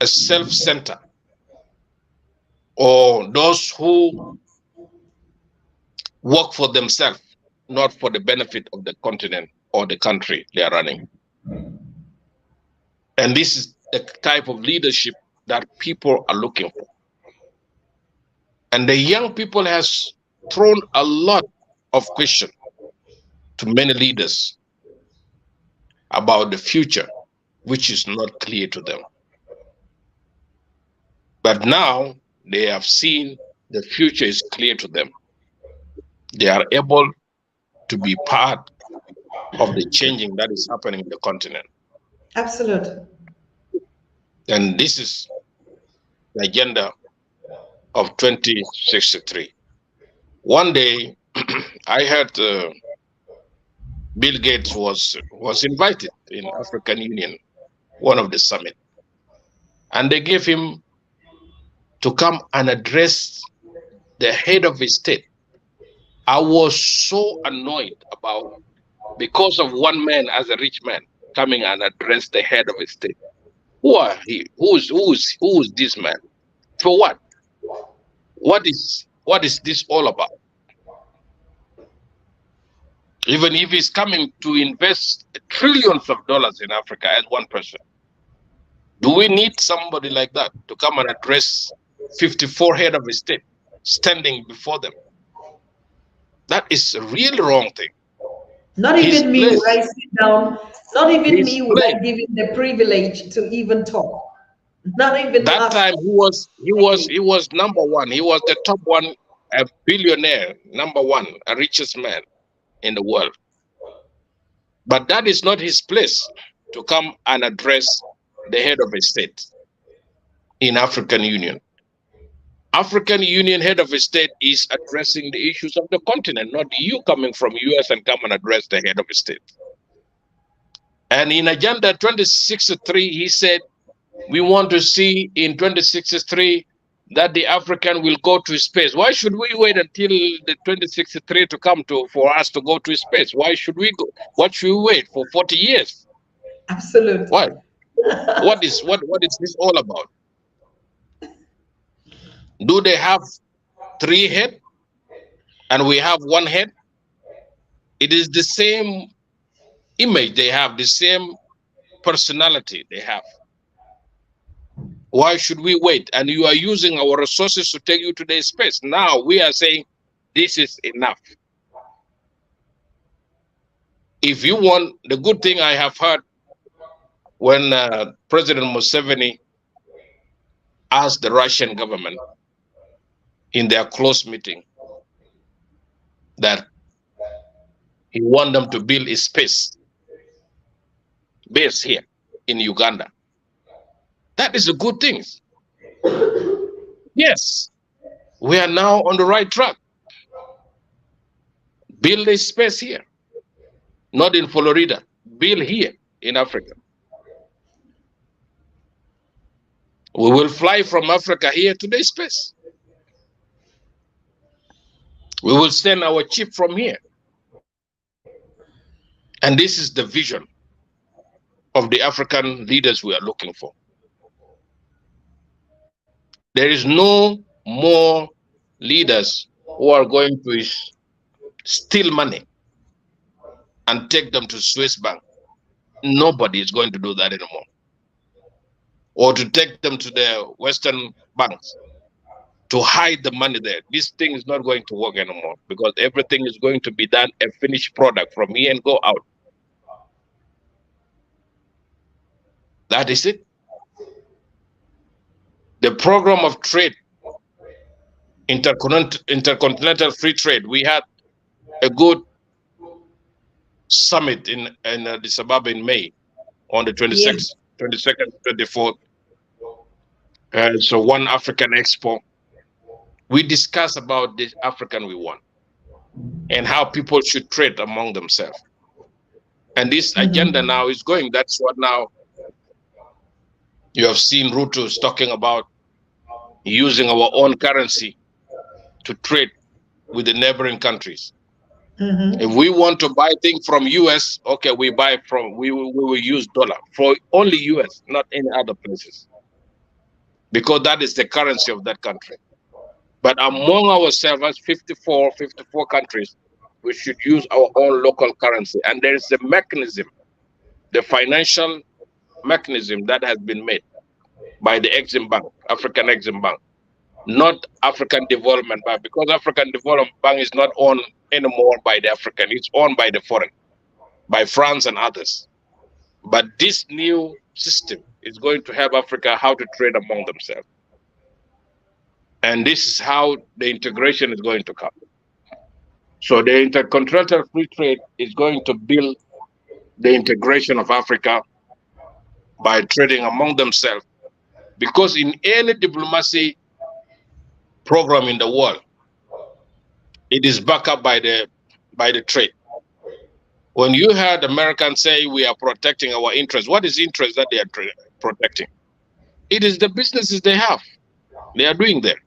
a self-centered, or those who work for themselves, not for the benefit of the continent or the country they are running. And this is the type of leadership that people are looking for. And the young people has thrown a lot of questions to many leaders about the future, which is not clear to them. But now they have seen the future is clear to them. They are able to be part of the changing that is happening in the continent. Absolutely. And this is the agenda of 2063. One day, I heard Bill Gates was invited in African Union, one of the summit, and they gave him to come and address the head of his state. I was so annoyed about, because of one man as a rich man coming and address the head of his state. Who are he? Who's this man? For what? What is this all about? Even if he's coming to invest trillions of dollars in Africa as one person, do we need somebody like that to come and address 54 head of state standing before them? That is a really wrong thing. Not even me would I sit down. Not even me would I give him the privilege to even talk. Not even that time he was number one. He was the top one, a billionaire, number one, a richest man in the world. But that is not his place to come and address the head of a state in African Union. African Union head of a state is addressing the issues of the continent, not you coming from US and come and address the head of a state. And in Agenda 2063, he said, we want to see in 2063 that the African will go to space. Why should we wait until the 2063 to come for us to go to space? Why should we go? What should we wait for 40 years? Absolutely. Why? What is this all about? Do they have 3 heads and we have 1 head? It is the same image they have, the same personality they have. Why should we wait? And you are using our resources to take you to the space. Now we are saying this is enough. If you want, the good thing I have heard when President Museveni asked the Russian government in their close meeting that he want them to build a base here in Uganda. That is a good thing. Yes, we are now on the right track. Build a space here, not in Florida, build here in Africa. We will fly from Africa here to the space. We will send our chip from here. And this is the vision of the African leaders we are looking for. There is no more leaders who are going to steal money and take them to Swiss bank. Nobody is going to do that anymore. Or to take them to the Western banks to hide the money there. This thing is not going to work anymore because everything is going to be done a finished product from here and go out. That is it. The program of trade, intercontinental free trade, we had a good summit in Addis Ababa in May on the 26th, 22nd, 24th. So One African Expo. We discuss about the African we want and how people should trade among themselves. And this agenda now is going. That's what now you have seen Ruto talking about using our own currency to trade with the neighboring countries. If we want to buy things from US, okay, we will use dollar for only US, not any other places, because that is the currency of that country. But among ourselves, as 54 countries, we should use our own local currency. And there is a mechanism, the financial mechanism that has been made by the Exim Bank, African Exim Bank, not African Development Bank, because African Development Bank is not owned anymore by the African, it's owned by the foreign, by France and others. But this new system is going to help Africa how to trade among themselves. And this is how the integration is going to come. So the intercontinental free trade is going to build the integration of Africa by trading among themselves. Because in any diplomacy program in the world, it is backed up by the trade. When you heard Americans say we are protecting our interests, what is interest that they are protecting? It is the businesses they have. They are doing there.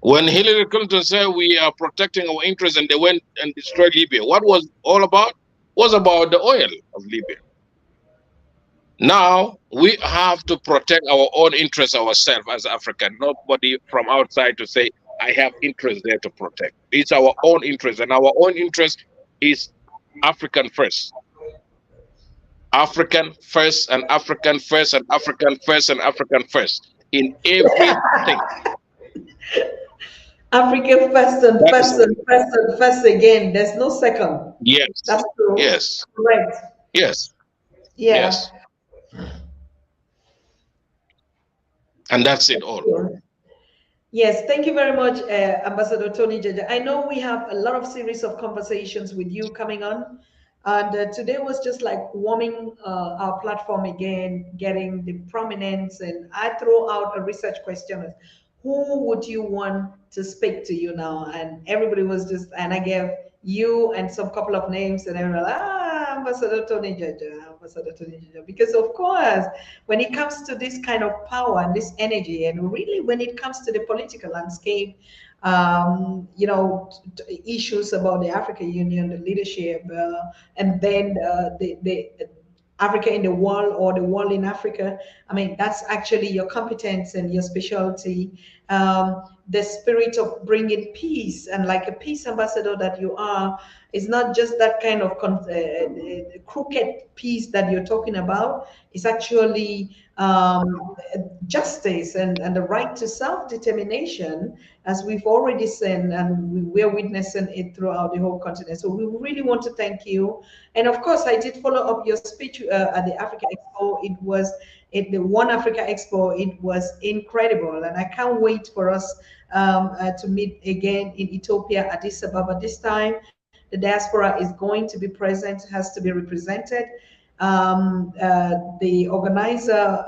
When Hillary Clinton said we are protecting our interests and they went and destroyed Libya, what was all about? Was about the oil of Libya. Now we have to protect our own interests ourselves as African. Nobody from outside to say, I have interest there to protect. It's our own interest, and our own interest is African first. African first, and African first, and African first, and African first in everything. African first and That is first and first and first again. There's no second. yes, That's true. yes, Correct. yes, Yeah. yes, and that's it all. Yes, thank you very much, Ambassador Tony Jaja. I know we have a lot of series of conversations with you coming on, and today was just like warming our platform again, getting the prominence. And I throw out a research question: who would you want to speak to you now? And everybody was just, and I gave you and some couple of names, and everyone, Ambassador Tony Jaja, Ambassador Tony Jaja, because of course when it comes to this kind of power and this energy, and really when it comes to the political landscape, issues about the African Union, the leadership, and then the Africa in the world or the world in Africa. I mean, that's actually your competence and your specialty. The spirit of bringing peace, and like a peace ambassador that you are, is not just that kind of crooked peace that you're talking about. It's actually justice and the right to self-determination, as we've already seen, and we're witnessing it throughout the whole continent. So we really want to thank you. And of course, I did follow up your speech at the Africa Expo. It was at the One Africa Expo. It was incredible, and I can't wait for us to meet again in Ethiopia, Addis Ababa. This time, the diaspora is going to be present, has to be represented. The organizer,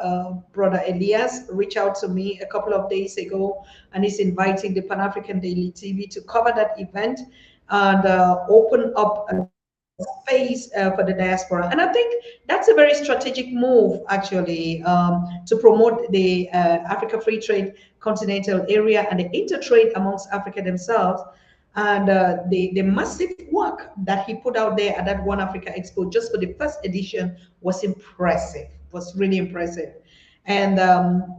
Brother Elias, reached out to me a couple of days ago, and is inviting the Pan African Daily TV to cover that event and open up a space for the diaspora. And I think that's a very strategic move, actually, to promote the Africa Free Trade Continental Area and the intertrade amongst Africa themselves. And the massive work that he put out there at that One Africa Expo just for the first edition was impressive, was really impressive. And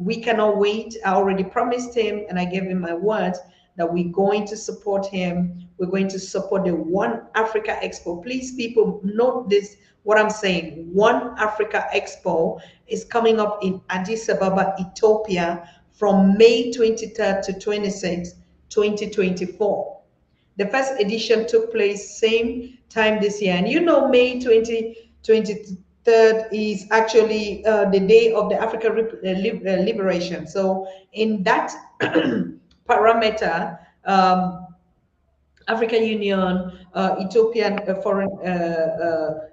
we cannot wait. I already promised him, and I gave him my word that we're going to support him. We're going to support the One Africa Expo. Please, people, note this, what I'm saying. One Africa Expo is coming up in Addis Ababa, Ethiopia, from May 23rd to 26th, 2024. The first edition took place same time this year. And you know, May 2023 is actually the day of the African liberation. So in that parameter, African Union, Ethiopian Foreign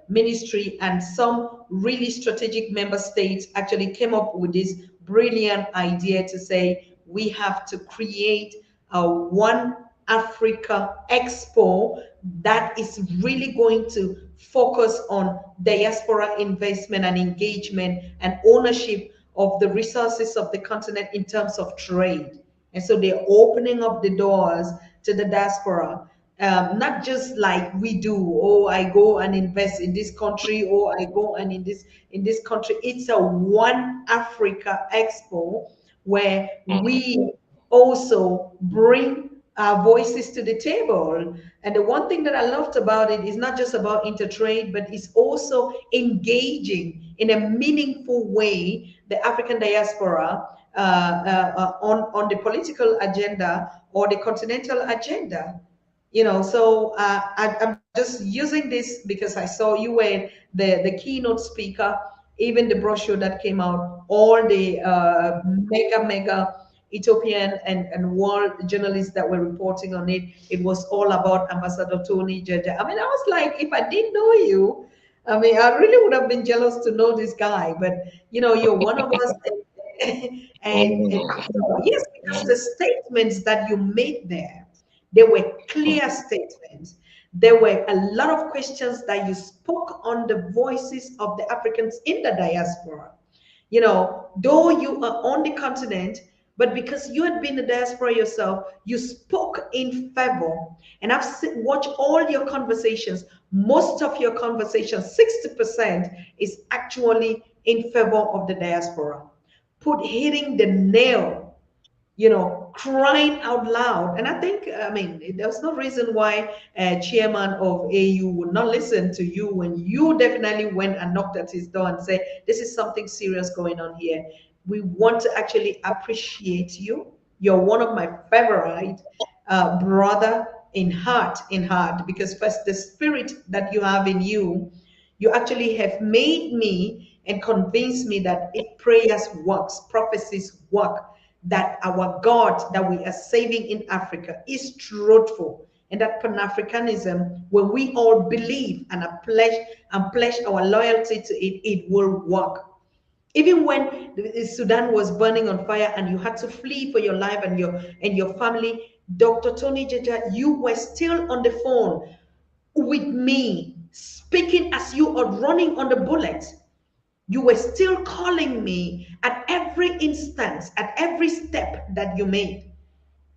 Ministry, and some really strategic member states actually came up with this brilliant idea to say we have to create a One Africa Expo that is really going to focus on diaspora investment and engagement and ownership of the resources of the continent in terms of trade. And so they're opening up the doors to the diaspora. Not just like we do, oh, I go and invest in this country, or I go and in this country. It's a One Africa Expo where we also bring our voices to the table. And the one thing that I loved about it is not just about intertrade, but it's also engaging in a meaningful way the African diaspora on the political agenda or the continental agenda. So I'm just using this because I saw you were the keynote speaker, even the brochure that came out, all the mega Ethiopian and world journalists that were reporting on it. It was all about Ambassador Tony Jaja. I mean, I was like, if I didn't know you, I mean, I really would have been jealous to know this guy. But you're one of us. And yes, because the statements that you made there, they were clear statements. There were a lot of questions that you spoke on the voices of the Africans in the diaspora. Though you are on the continent, but because you had been in the diaspora yourself, you spoke in favor. And I've watched all your conversations. Most of your conversations, 60%, is actually in favor of the diaspora, hitting the nail, crying out loud. And I think, I mean, there's no reason why chairman of AU would not listen to you when you definitely went and knocked at his door and said, this is something serious going on here. We want to actually appreciate you. You're one of my favorite brother in heart, because first the spirit that you have in you, you actually have made me and convinced me that if prayers works, prophecies work, that our God that we are saving in Africa is truthful, and that Pan-Africanism, when we all believe and pledge our loyalty to it, it will work. Even when Sudan was burning on fire and you had to flee for your life and your family, Dr. Tony Jaja, you were still on the phone with me, speaking as you are running on the bullets. You were still calling me at every instance, at every step that you made.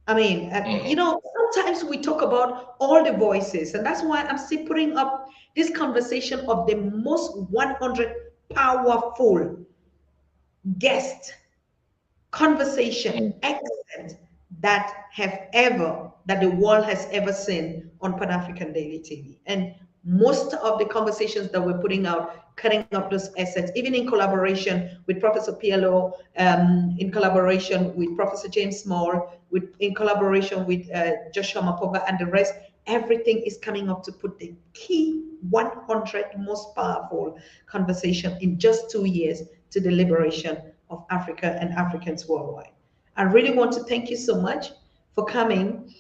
I mean, sometimes we talk about all the voices, and that's why I'm still putting up this conversation of the most 100 powerful guest conversation excellent that the world has ever seen on Pan-African Daily TV. And most of the conversations that we're putting out, cutting up those assets, even in collaboration with Professor PLO, in collaboration with Professor James Small, in collaboration with Joshua Mapova and the rest, everything is coming up to put the key 100 most powerful conversation in just 2 years to the liberation of Africa and Africans worldwide. I really want to thank you so much for coming.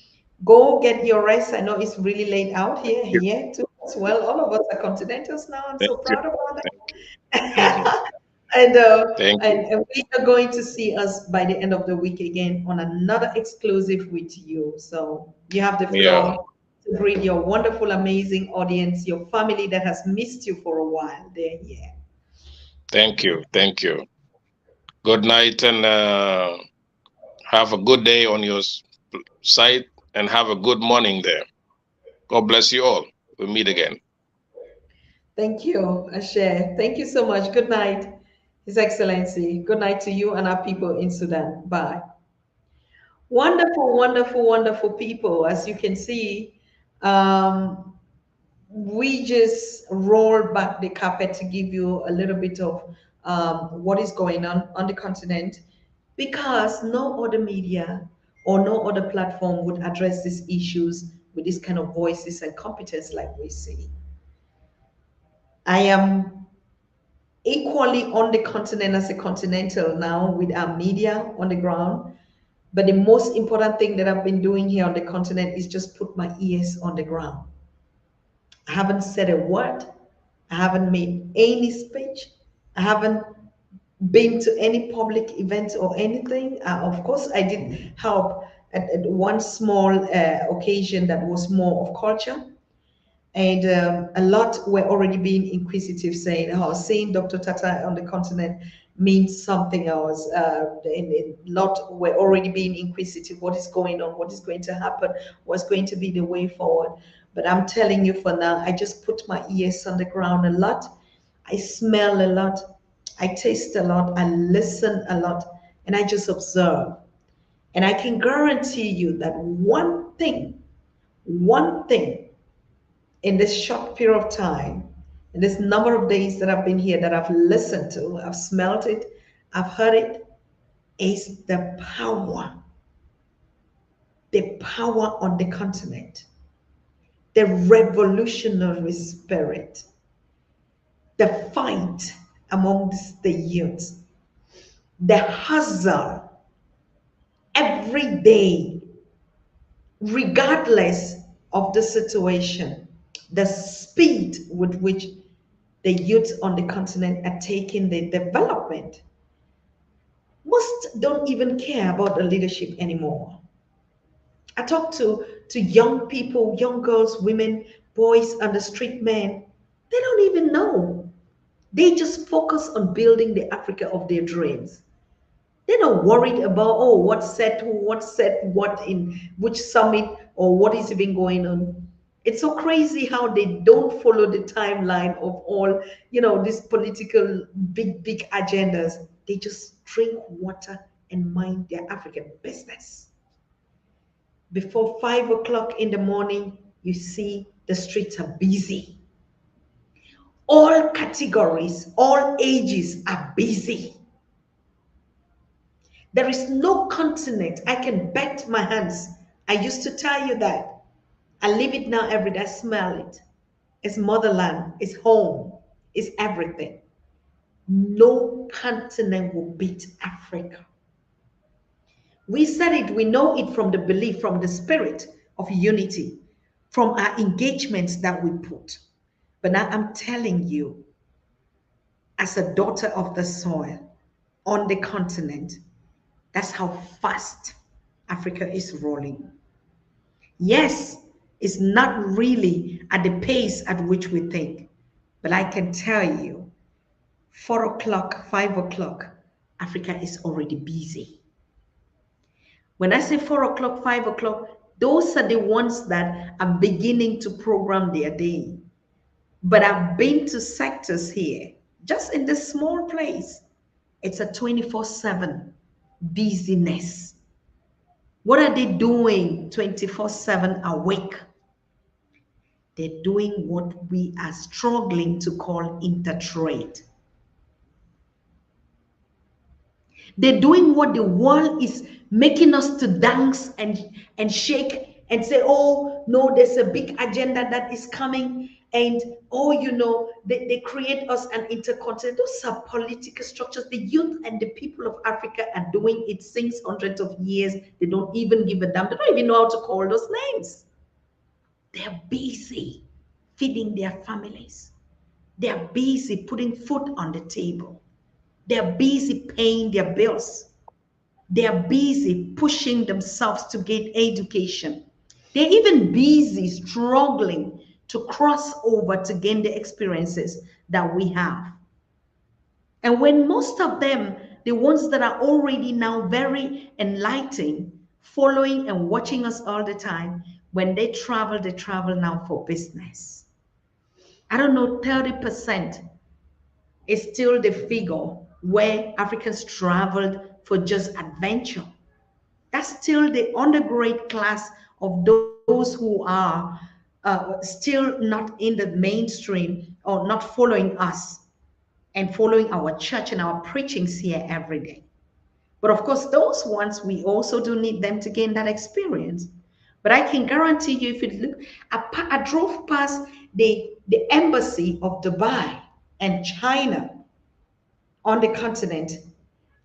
Go get your rest. I know it's really late out here too as well. All of us are continentals now. I'm Thank so you. proud about Mhm. that. and, Thank you. and we are going to see us by the end of the week again on another exclusive with you. So you have the Yeah. floor to greet your wonderful, amazing audience, your family that has missed you for a while. They're here. Thank you. Thank you. Good night, and have a good day on your site, and have a good morning there. God bless you all. We'll meet again. Thank you, Asher. Thank you so much. Good night, His Excellency. Good night to you and our people in Sudan. Bye. Wonderful, wonderful, wonderful people. As you can see, we just rolled back the carpet to give you a little bit of what is going on the continent, because no other media or no other platform would address these issues with this kind of voices and competence like we see. I am equally on the continent as a continental now with our media on the ground. But the most important thing that I've been doing here on the continent is just put my ears on the ground. I haven't said a word. I haven't made any speech. I haven't been to any public event or anything. Of course, I did help at one small occasion that was more of culture. And a lot were already being inquisitive, saying, "Oh, seeing Dr. Tata on the continent means something else." And a lot were already being inquisitive. What is going on? What is going to happen? What's going to be the way forward? But I'm telling you, for now, I just put my ears on the ground a lot. I smell a lot. I taste a lot. I listen a lot. And I just observe. And I can guarantee you that one thing in this short period of time, in this number of days that I've been here, that I've listened to, I've smelt it, I've heard it, is the power on the continent, the revolutionary spirit, the fight amongst the youth, the hustle every day, regardless of the situation, the speed with which the youth on the continent are taking the development. Most don't even care about the leadership anymore. I talk to young people, young girls, women, boys, and the street men. They don't even know. They just focus on building the Africa of their dreams. They're not worried about, oh, what said who, what said what in which summit, or what is even going on. It's so crazy how they don't follow the timeline of all, these political big agendas. They just drink water and mind their African business. Before 5 o'clock in the morning, you see the streets are busy. All categories, all ages are busy. There is no continent, I can bet my hands. I used to tell you that. I live it now every day, I smell it. It's motherland, it's home, it's everything. No continent will beat Africa. We said it, we know it from the belief, from the spirit of unity, from our engagements that we put. But now I'm telling you, as a daughter of the soil on the continent, that's how fast Africa is rolling. Yes, it's not really at the pace at which we think, but I can tell you, 4 o'clock, 5 o'clock, Africa is already busy. When I say 4 o'clock, 5 o'clock, those are the ones that are beginning to program their day. But I've been to sectors here, just in this small place, it's a 24/7 busyness. What are they doing 24/7 awake? They're doing what we are struggling to call intertrade. They're doing what the world is making us to dance and shake and say, oh, no, there's a big agenda that is coming. And, oh, they create us an intercontinent. Those are political structures. The youth and the people of Africa are doing it since hundreds of years. They don't even give a damn. They don't even know how to call those names. They're busy feeding their families. They're busy putting food on the table. They're busy paying their bills. They're busy pushing themselves to get education. They're even busy struggling to cross over to gain the experiences that we have. And when most of them, the ones that are already now very enlightened, following and watching us all the time, when they travel now for business. I don't know, 30% is still the figure where Africans traveled for just adventure. That's still the undergrad class of those who are still not in the mainstream or not following us and following our church and our preachings here every day. But of course, those ones, we also do need them to gain that experience. But I can guarantee you, if you look, I drove past the embassy of Dubai and China on the continent.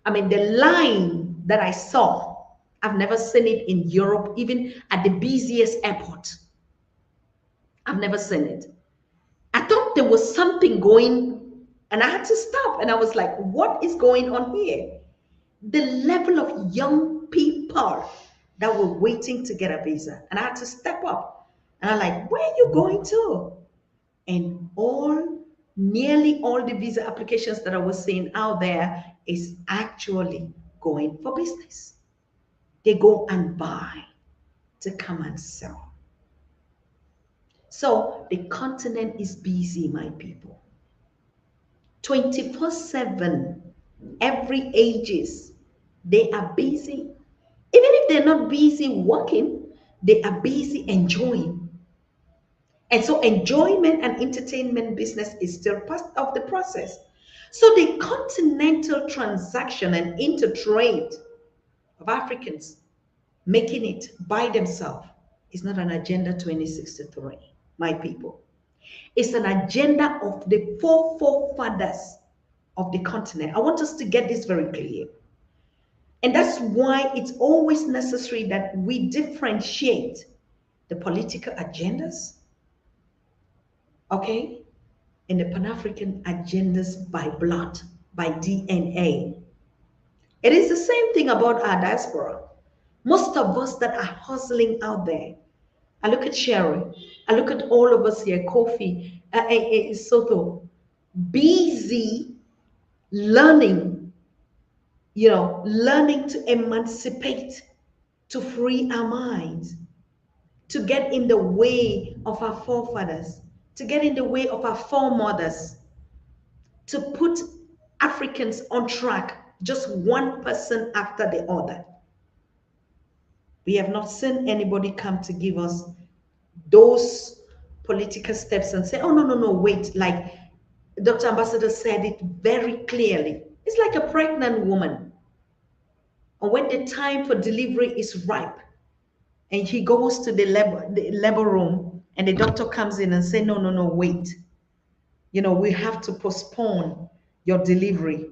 I mean, the line that I saw, I've never seen it in Europe, even at the busiest airport. I've never seen it. I thought there was something going, and I had to stop. And I was like, what is going on here? The level of young people that were waiting to get a visa. And I had to step up. And I'm like, where are you going to? And nearly all the visa applications that I was seeing out there is actually going for business. They go and buy to come and sell. So the continent is busy, my people. 24/7, every ages, they are busy. Even if they're not busy working, they are busy enjoying. And so enjoyment and entertainment business is still part of the process. So the continental transaction and intertrade of Africans making it by themselves is not an agenda 2063, my people. It's an agenda of the forefathers of the continent. I want us to get this very clear. And that's why it's always necessary that we differentiate the political agendas, okay, and the Pan-African agendas by blood, by DNA. It is the same thing about our diaspora. Most of us that are hustling out there, I look at Sherry, I look at all of us here, Kofi, Soto, busy learning, learning to emancipate, to free our minds, to get in the way of our forefathers, to get in the way of our foremothers, to put Africans on track, just one person after the other. We have not seen anybody come to give us those political steps and say, oh, no, no, no, wait. Like Dr. Ambassador said it very clearly. It's like a pregnant woman. And when the time for delivery is ripe, and he goes to the labor room, and the doctor comes in and say, no, no, no, wait. You know, we have to postpone your delivery.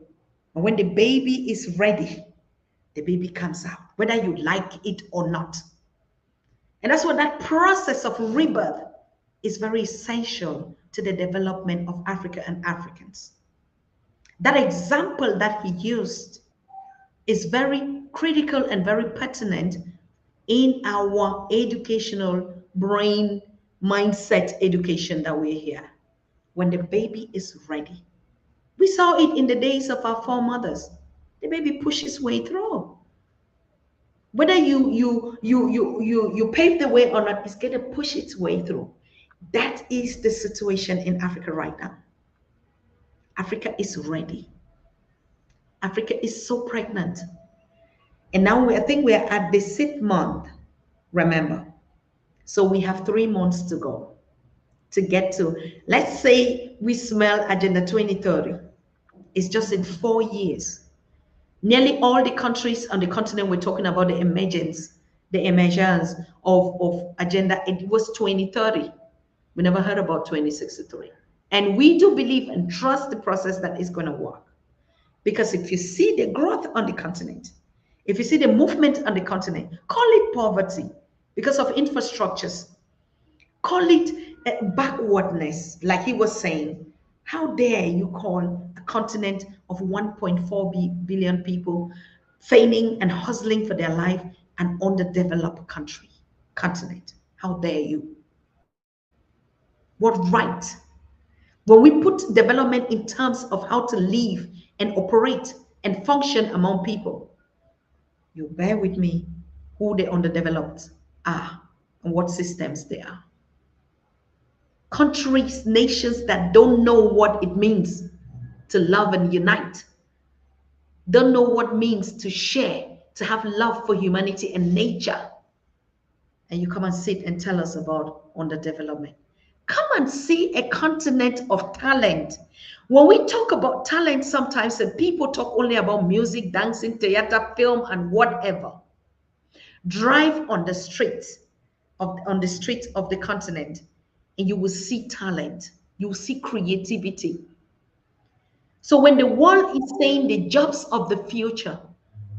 And when the baby is ready, the baby comes out, whether you like it or not. And that's what that process of rebirth is very essential to the development of Africa and Africans. That example that he used is very critical and very pertinent in our educational brain mindset education that we're here. When the baby is ready, we saw it in the days of our foremothers. The baby pushes way through. Whether you pave the way or not, it's going to push its way through. That is the situation in Africa right now. Africa is ready. Africa is so pregnant. And now I think we're at the 6th month, remember. So we have 3 months to go to get to, let's say we smell Agenda 2030. It's just in 4 years. Nearly all the countries on the continent we're talking about the emergence of Agenda, it was 2030. We never heard about 2063. And we do believe and trust the process that is going to work. Because if you see the growth on the continent, if you see the movement on the continent, call it poverty because of infrastructures, call it backwardness, like he was saying. How dare you call a continent of 1.4 billion people feigning and hustling for their life an underdeveloped continent? How dare you? What right? When we put development in terms of how to live and operate and function among people, you bear with me who the underdeveloped are and what systems they are. Countries, nations that don't know what it means to love and unite, don't know what it means to share, to have love for humanity and nature. And you come and sit and tell us about underdevelopment. Come and see a continent of talent. When we talk about talent, sometimes people talk only about music, dancing, theater, film, and whatever. Drive on the streets of the continent, and you will see talent. You will see creativity. So when the world is saying the jobs of the future,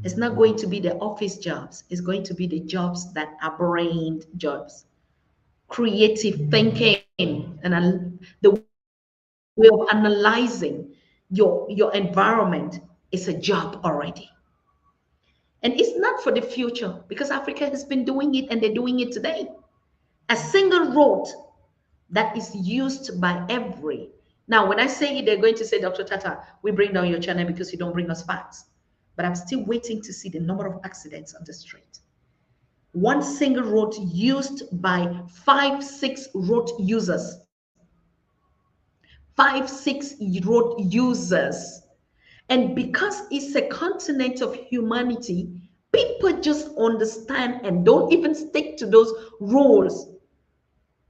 it's not going to be the office jobs. It's going to be the jobs that are brain jobs, creative thinking, and the way of analyzing your environment is a job already. And it's not for the future because Africa has been doing it and they're doing it today. A single road that is used by every. Now, when I say it, they're going to say, Dr. Tata, we bring down your channel because you don't bring us facts. But I'm still waiting to see the number of accidents on the street. One single road used by 5-6 road users. 5-6 road users. And because it's a continent of humanity, people just understand and don't even stick to those rules.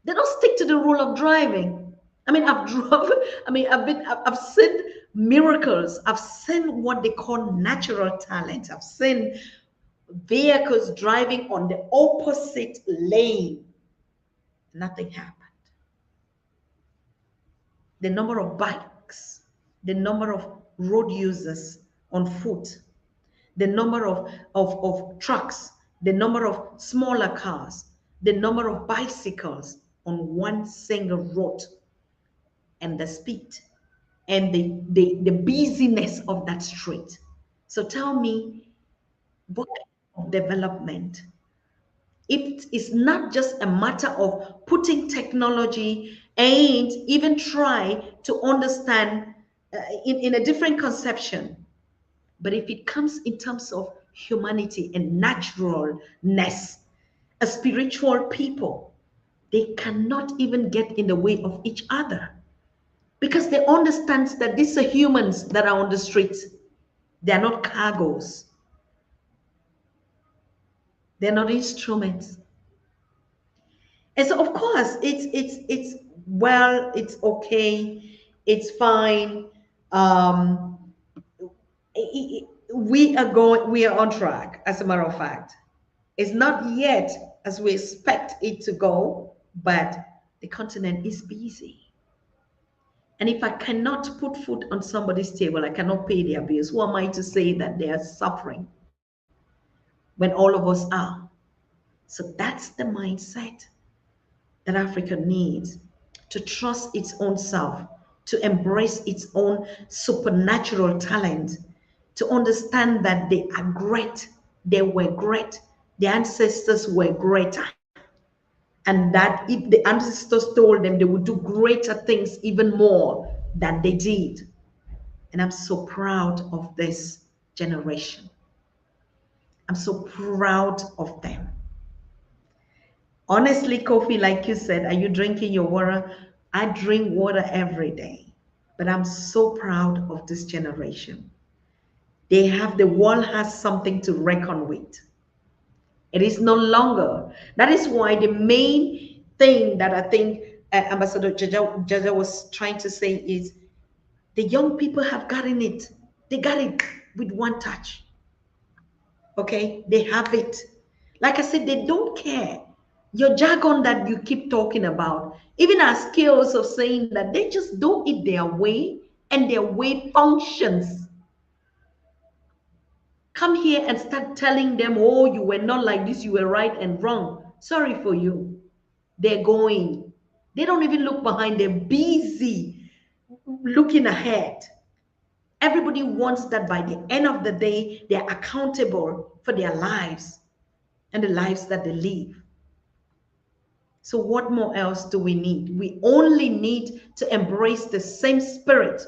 They don't stick to the rule of driving. I mean, I've seen miracles. I've seen what they call natural talent. I've seen vehicles driving on the opposite lane. Nothing happened. The number of bikes, the number of road users on foot, the number of trucks, the number of smaller cars, the number of bicycles on one single road, and the speed and the busyness of that street. So tell me, what kind of development? It is not just a matter of putting technology and even try to understand in a different conception. But if it comes in terms of humanity and naturalness, a spiritual people, they cannot even get in the way of each other because they understand that these are humans that are on the streets. They are not cargoes. They're not instruments. And so of course it's well, it's okay, it's fine. Um, we are on track, as a matter of fact. It's not yet as we expect it to go, but the continent is busy. And if I cannot put food on somebody's table, I cannot pay their bills. Who am I to say that they are suffering when all of us are? So that's the mindset that Africa needs, to trust its own self, to embrace its own supernatural talent, to understand that they are great, they were great, their ancestors were greater, and that if the ancestors told them they would do greater things even more than they did. And I'm so proud of this generation. I'm so proud of them. Honestly, Kofi, like you said, are you drinking your water? I drink water every day, but I'm so proud of this generation. The world has something to reckon with. It is no longer. That is why the main thing that I think Ambassador Jaja was trying to say is the young people have gotten it. They got it with one touch. Okay, they have it. Like I said, they don't care. Your jargon that you keep talking about, even our skills of saying that, they just do it their way, and their way functions. Come here and start telling them, oh, you were not like this, you were right and wrong. Sorry for you. They're going. They don't even look behind, they're busy looking ahead. Everybody wants that by the end of the day, they're accountable for their lives and the lives that they live. So, what more else do we need? We only need to embrace the same spirit.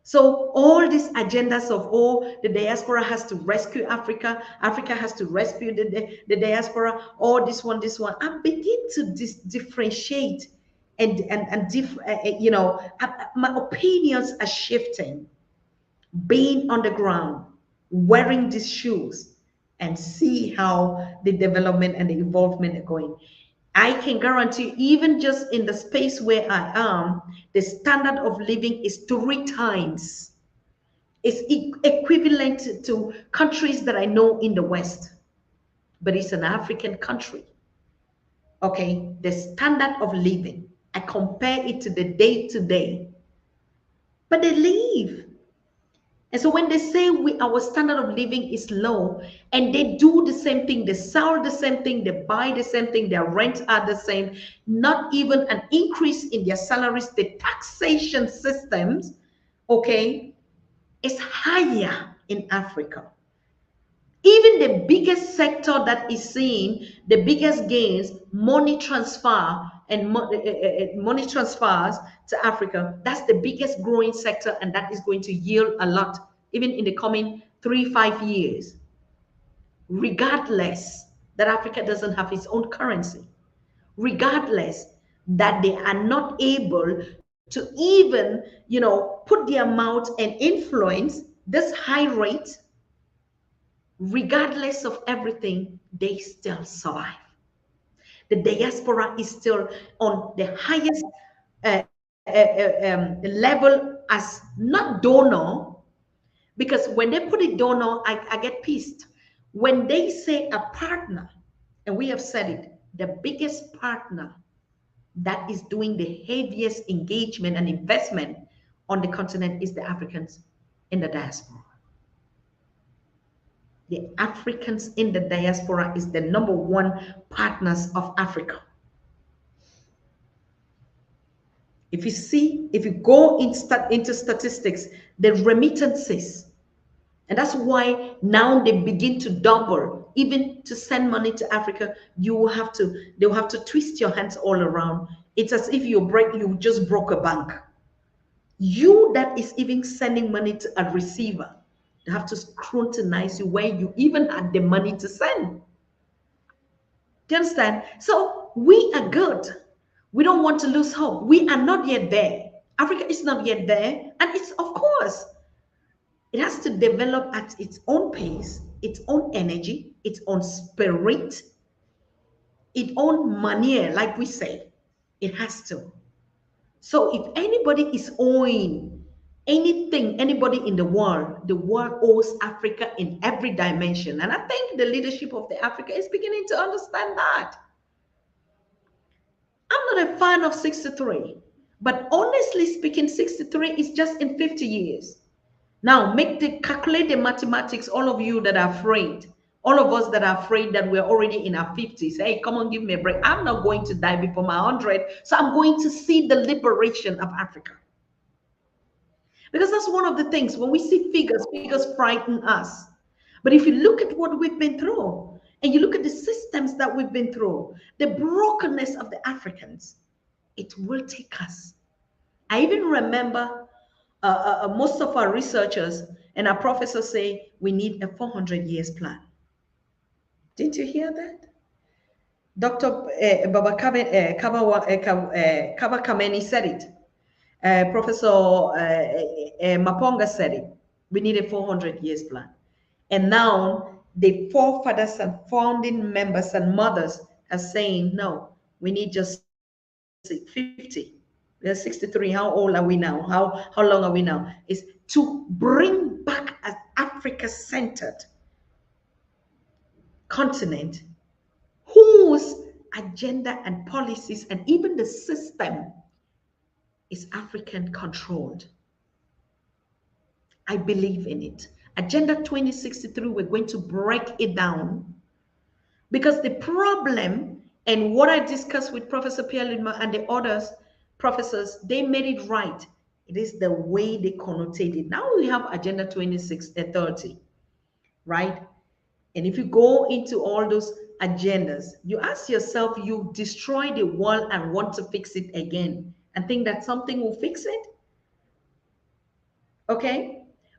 So, all these agendas of, oh, the diaspora has to rescue Africa, Africa has to rescue the diaspora, oh, this one, I begin to differentiate my opinions are shifting. Being on the ground, wearing these shoes, and see how the development and the involvement are going. I can guarantee, even just in the space where I am, the standard of living is 3 times. It's equivalent to countries that I know in the West, but it's an African country. Okay, the standard of living, I compare it to the day to day, but they live. And so when they say our standard of living is low, and they do the same thing, they sell the same thing, they buy the same thing, their rents are the same, not even an increase in their salaries, the taxation systems, okay, is higher in Africa. Even the biggest sector that is seeing the biggest gains, money transfer and money transfers to Africa, that's the biggest growing sector, and that is going to yield a lot, even in the coming 3-5 years, regardless that Africa doesn't have its own currency, regardless that they are not able to even, put their mouth and influence this high rate. Regardless of everything, they still survive. The diaspora is still on the highest level as not donor, because when they put it donor, I get pissed. When they say a partner, and we have said it, the biggest partner that is doing the heaviest engagement and investment on the continent is the Africans in the diaspora. The Africans in the diaspora is the number one partners of Africa. If you go into statistics, the remittances, and that's why now they begin to double, even to send money to Africa, they'll have to twist your hands all around. It's as if you just broke a bank. You that is even sending money to a receiver, they have to scrutinize you where you even had the money to send. Do you understand? So we are good. We don't want to lose hope. We are not yet there. Africa is not yet there. And it's, of course, it has to develop at its own pace, its own energy, its own spirit, its own manner, like we say. It has to. So if anybody is owing anything, anybody in the world owes Africa in every dimension. And I think the leadership of the Africa is beginning to understand that. I'm not a fan of 63, but honestly speaking, 63 is just in 50 years. Now, calculate the mathematics, all of you that are afraid, all of us that are afraid that we're already in our 50s. Hey, come on, give me a break. I'm not going to die before my 100, so I'm going to see the liberation of Africa. Because that's one of the things, when we see figures, figures frighten us. But if you look at what we've been through, and you look at the systems that we've been through, the brokenness of the Africans, it will take us. I even remember most of our researchers and our professors say we need a 400 years plan. Didn't you hear that? Dr. Baba Kaba Kameni said it. Professor Maponga said it. We need a 400 years plan. And now the forefathers and founding members and mothers are saying, no, we need just 50. We're 63. How old are we now? How long are we now? Is to bring back an Africa-centered continent whose agenda and policies and even the system is African controlled. I believe in it. Agenda 2063, we're going to break it down, because the problem, and what I discussed with Professor Pierre Lima and the others professors, they made it right. It is the way they connotate it. Now we have Agenda 2030, right? And if you go into all those agendas, you ask yourself, you destroy the world and want to fix it again and think that something will fix it? Okay?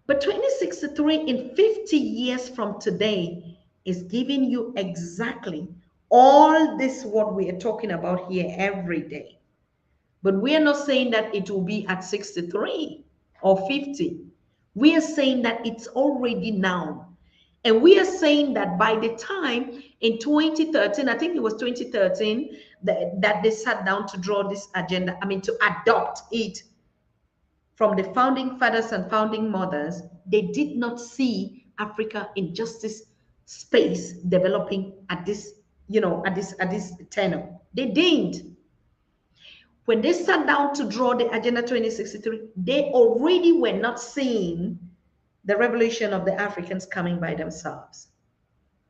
But 2063 in 50 years from today is giving you exactly all this, what we are talking about here every day. But we are not saying that it will be at 63 or 50. We are saying that it's already now. And we are saying that by the time in 2013, I think it was 2013, that they sat down to draw this agenda, to adopt it from the founding fathers and founding mothers, they did not see Africa in justice space developing at this, at this tenor. They didn't. When they sat down to draw the Agenda 2063, they already were not seeing the revolution of the Africans coming by themselves.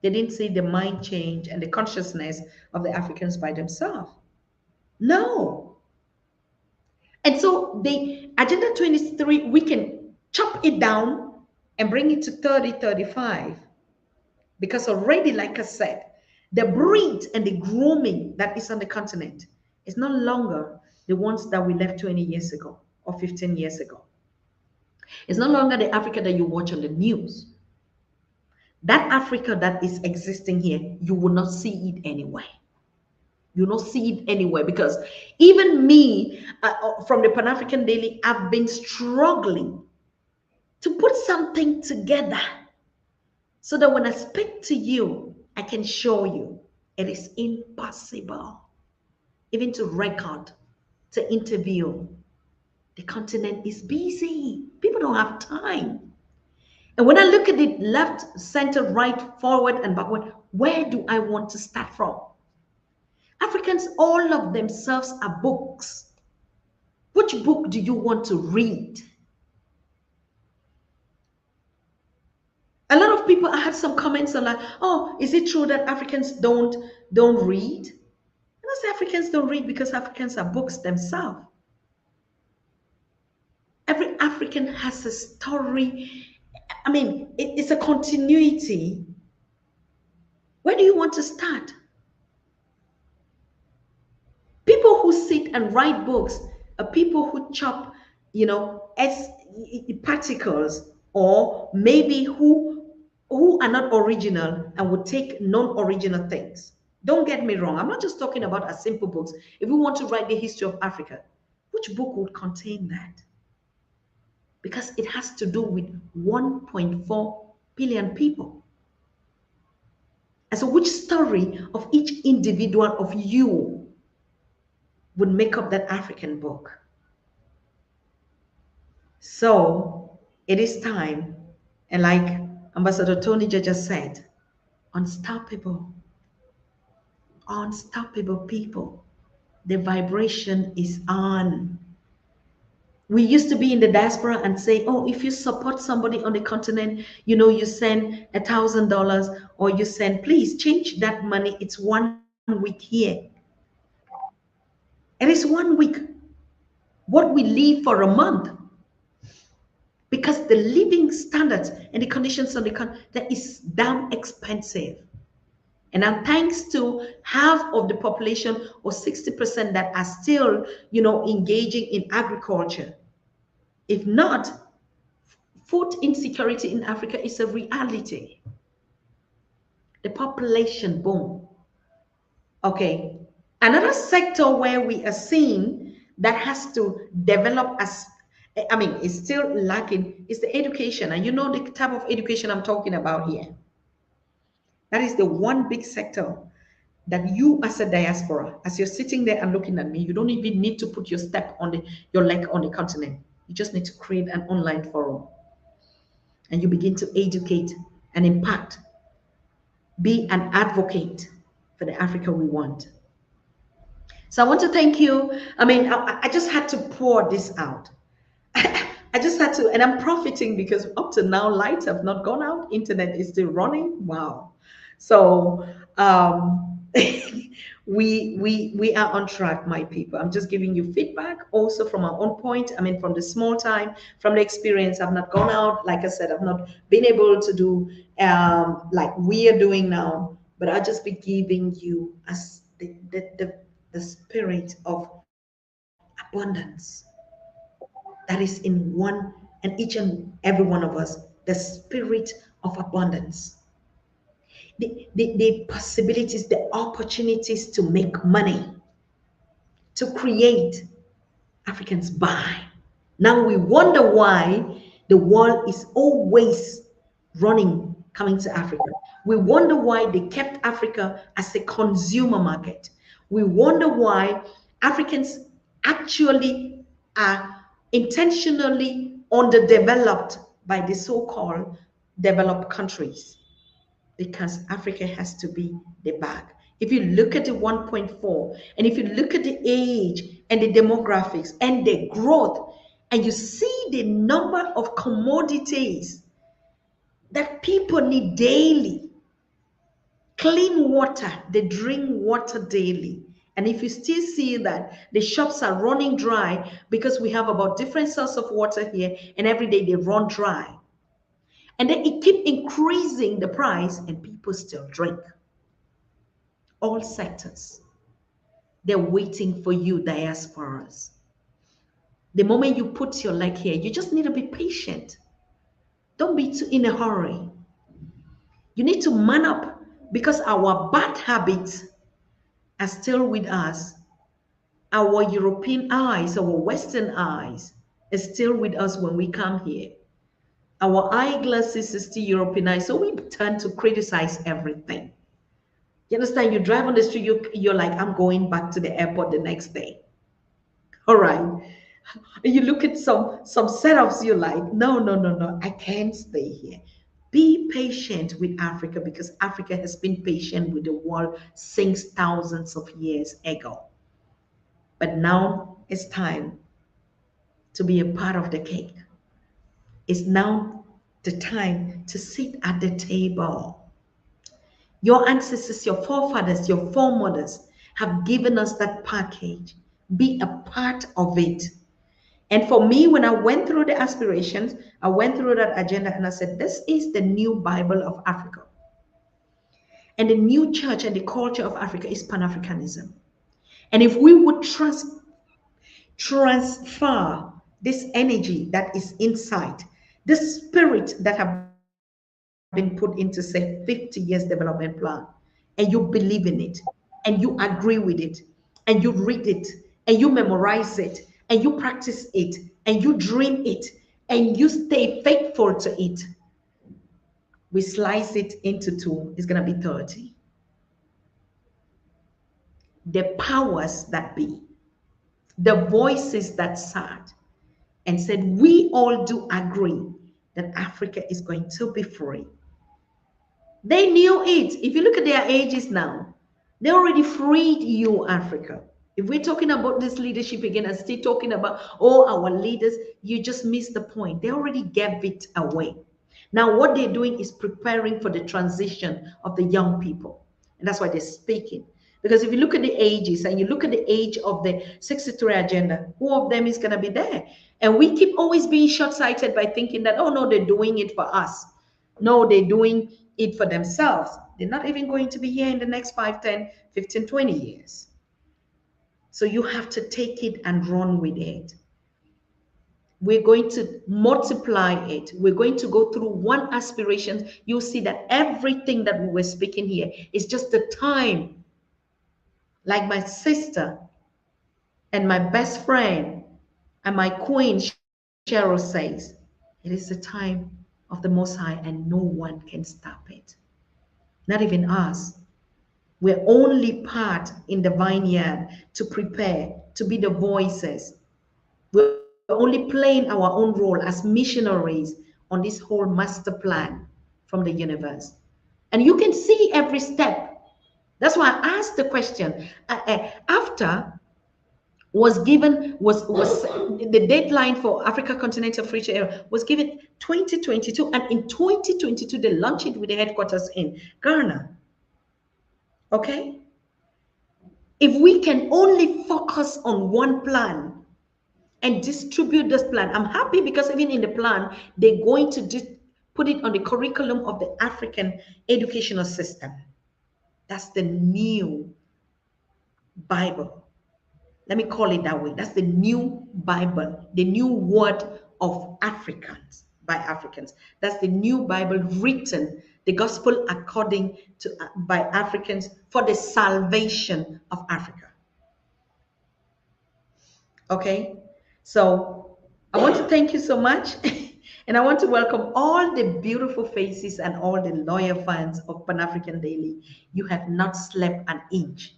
They didn't see the mind change and the consciousness of the Africans by themselves. No. And so the Agenda 23, we can chop it down and bring it to 3035. Because already, like I said, the breed and the grooming that is on the continent is no longer the ones that we left 20 years ago or 15 years ago. It's no longer the Africa that you watch on the news. That Africa that is existing here, you will not see it anywhere. You will not see it anywhere, because even me, from the Pan-African Daily, I've been struggling to put something together so that when I speak to you, I can show you it is impossible even to record, to interview. The continent is busy. People don't have time. And when I look at it, left, center, right, forward, and backward, where do I want to start from? Africans, all of themselves are books. Which book do you want to read? A lot of people, I had some comments on like, oh, is it true that Africans don't read? And I say Africans don't read because Africans are books themselves. Every African has a story. It's a continuity. Where do you want to start? People who sit and write books are people who chop, particles, or maybe who are not original and would take non-original things. Don't get me wrong. I'm not just talking about as simple books. If we want to write the history of Africa, which book would contain that? Because it has to do with 1.4 billion people. And so, which story of each individual of you would make up that African book? So, it is time. And like Ambassador Tony Jaja said, unstoppable, unstoppable people. The vibration is on. We used to be in the diaspora and say, oh, if you support somebody on the continent, you send $1,000 or you send, please change that money. It's 1 week here. It is 1 week. What we live for a month. Because the living standards and the conditions on the continent, that is damn expensive. And now, thanks to half of the population or 60% that are still, engaging in agriculture. If not, food insecurity in Africa is a reality. The population boom. Okay. Another sector where we are seeing that has to develop is still lacking is the education. And you know the type of education I'm talking about here. That is the one big sector that you as a diaspora, as you're sitting there and looking at me, you don't even need to put your leg on the continent. You just need to create an online forum. And you begin to educate and impact, be an advocate for the Africa we want. So I want to thank you. I just had to pour this out. I just had to, and I'm profiting because up to now, lights have not gone out. Internet is still running. Wow. So we are on track, my people. I'm just giving you feedback also from our own point. From the small time, from the experience. I've not gone out. Like I said, I've not been able to do like we are doing now, but I'll just be giving you as the spirit of abundance that is in one and each and every one of us, the spirit of abundance. The possibilities, the opportunities to make money, to create. Africans buy. Now we wonder why the world is always running, coming to Africa. We wonder why they kept Africa as a consumer market. We wonder why Africans actually are intentionally underdeveloped by the so-called developed countries, because Africa has to be the bag. If you look at the 1.4, and if you look at the age and the demographics and the growth, and you see the number of commodities that people need daily, clean water, they drink water daily. And if you still see that the shops are running dry because we have about different sources of water here, and every day they run dry. And then it keep increasing the price and people still drink. All sectors. They're waiting for you, diasporas. The moment you put your leg here, you just need to be patient. Don't be too in a hurry. You need to man up, because our bad habits are still with us. Our European eyes, our Western eyes is still with us when we come here. Our eyeglasses is still European eyes, so we tend to criticize everything. You understand? You drive on the street, you're like, I'm going back to the airport the next day. All right. And you look at some setups, you're like, no, I can't stay here. Be patient with Africa, because Africa has been patient with the world since thousands of years ago. But now it's time to be a part of the cake. It's now the time to sit at the table. Your ancestors, your forefathers, your foremothers have given us that package. Be a part of it. And for me, when I went through the aspirations, I went through that agenda and I said, this is the new Bible of Africa. And the new church and the culture of Africa is Pan-Africanism. And if we would transfer this energy that is inside, this spirit that have been put into, say, 50 years development plan, and you believe in it, and you agree with it, and you read it, and you memorize it, and you practice it, and you dream it, and you stay faithful to it, we slice it into two, it's going to be 30. The powers that be, the voices that sat and said, we all do agree that Africa is going to be free. They knew it. If you look at their ages now, they already freed you, Africa. If we're talking about this leadership again and still talking about, oh, our leaders, you just missed the point. They already gave it away. Now, what they're doing is preparing for the transition of the young people. And that's why they're speaking. Because if you look at the ages and you look at the age of the 63 agenda, who of them is going to be there? And we keep always being short-sighted by thinking that, oh, no, they're doing it for us. No, they're doing it for themselves. They're not even going to be here in the next 5, 10, 15, 20 years. So you have to take it and run with it. We're going to multiply it. We're going to go through one aspiration. You'll see that everything that we were speaking here is just the time. Like my sister and my best friend and my queen, Cheryl says, it is the time of the Most High and no one can stop it. Not even us. We're only part in the vineyard to prepare, to be the voices. We're only playing our own role as missionaries on this whole master plan from the universe. And you can see every step. That's why I asked the question. After was given, was the deadline for Africa Continental Free Trade Area was given 2022. And in 2022, they launched it with the headquarters in Ghana. Okay? If we can only focus on one plan and distribute this plan, I'm happy because even in the plan, they're going to put it on the curriculum of the African educational system. That's the new Bible. Let me call it that way. That's the new Bible, the new word of Africans by Africans. That's the new Bible written, the gospel according to by Africans for the salvation of Africa. Okay, so I want to thank you so much. And I want to welcome all the beautiful faces and all the loyal fans of Pan-African Daily. You have not slept an inch.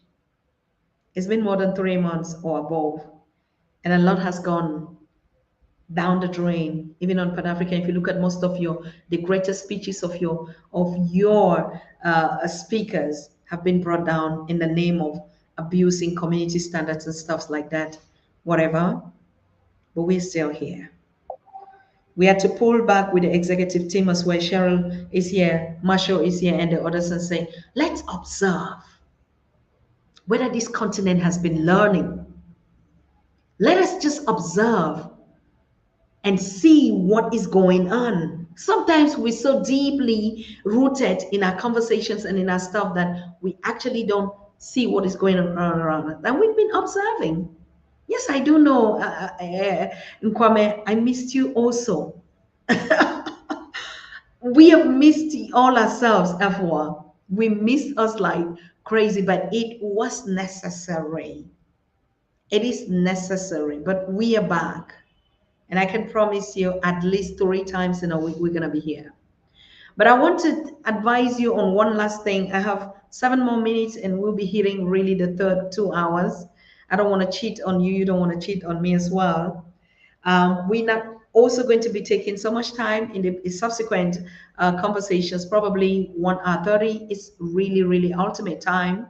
It's been more than 3 months or above, and a lot has gone down the drain. Even on Pan-African, if you look at most of the greatest speeches of your speakers have been brought down in the name of abusing community standards and stuff like that, whatever. But we're still here. We had to pull back with the executive team as well. Cheryl is here, Marshall is here, and the others, and say, let's observe whether this continent has been learning. Let us just observe and see what is going on. Sometimes we're so deeply rooted in our conversations and in our stuff that we actually don't see what is going on around us. And we've been observing. Yes, I do know, Nkwame, I missed you also. We have missed all ourselves, Afua. We missed us like crazy, but it was necessary. It is necessary, but we are back. And I can promise you at least 3 times in a week, we're going to be here. But I want to advise you on one last thing. I have 7 more minutes and we'll be hitting really the third 2 hours. I don't want to cheat on you. You don't want to cheat on me as well. We're not also going to be taking so much time in the subsequent conversations, probably 1 hour 30 is really, really ultimate time.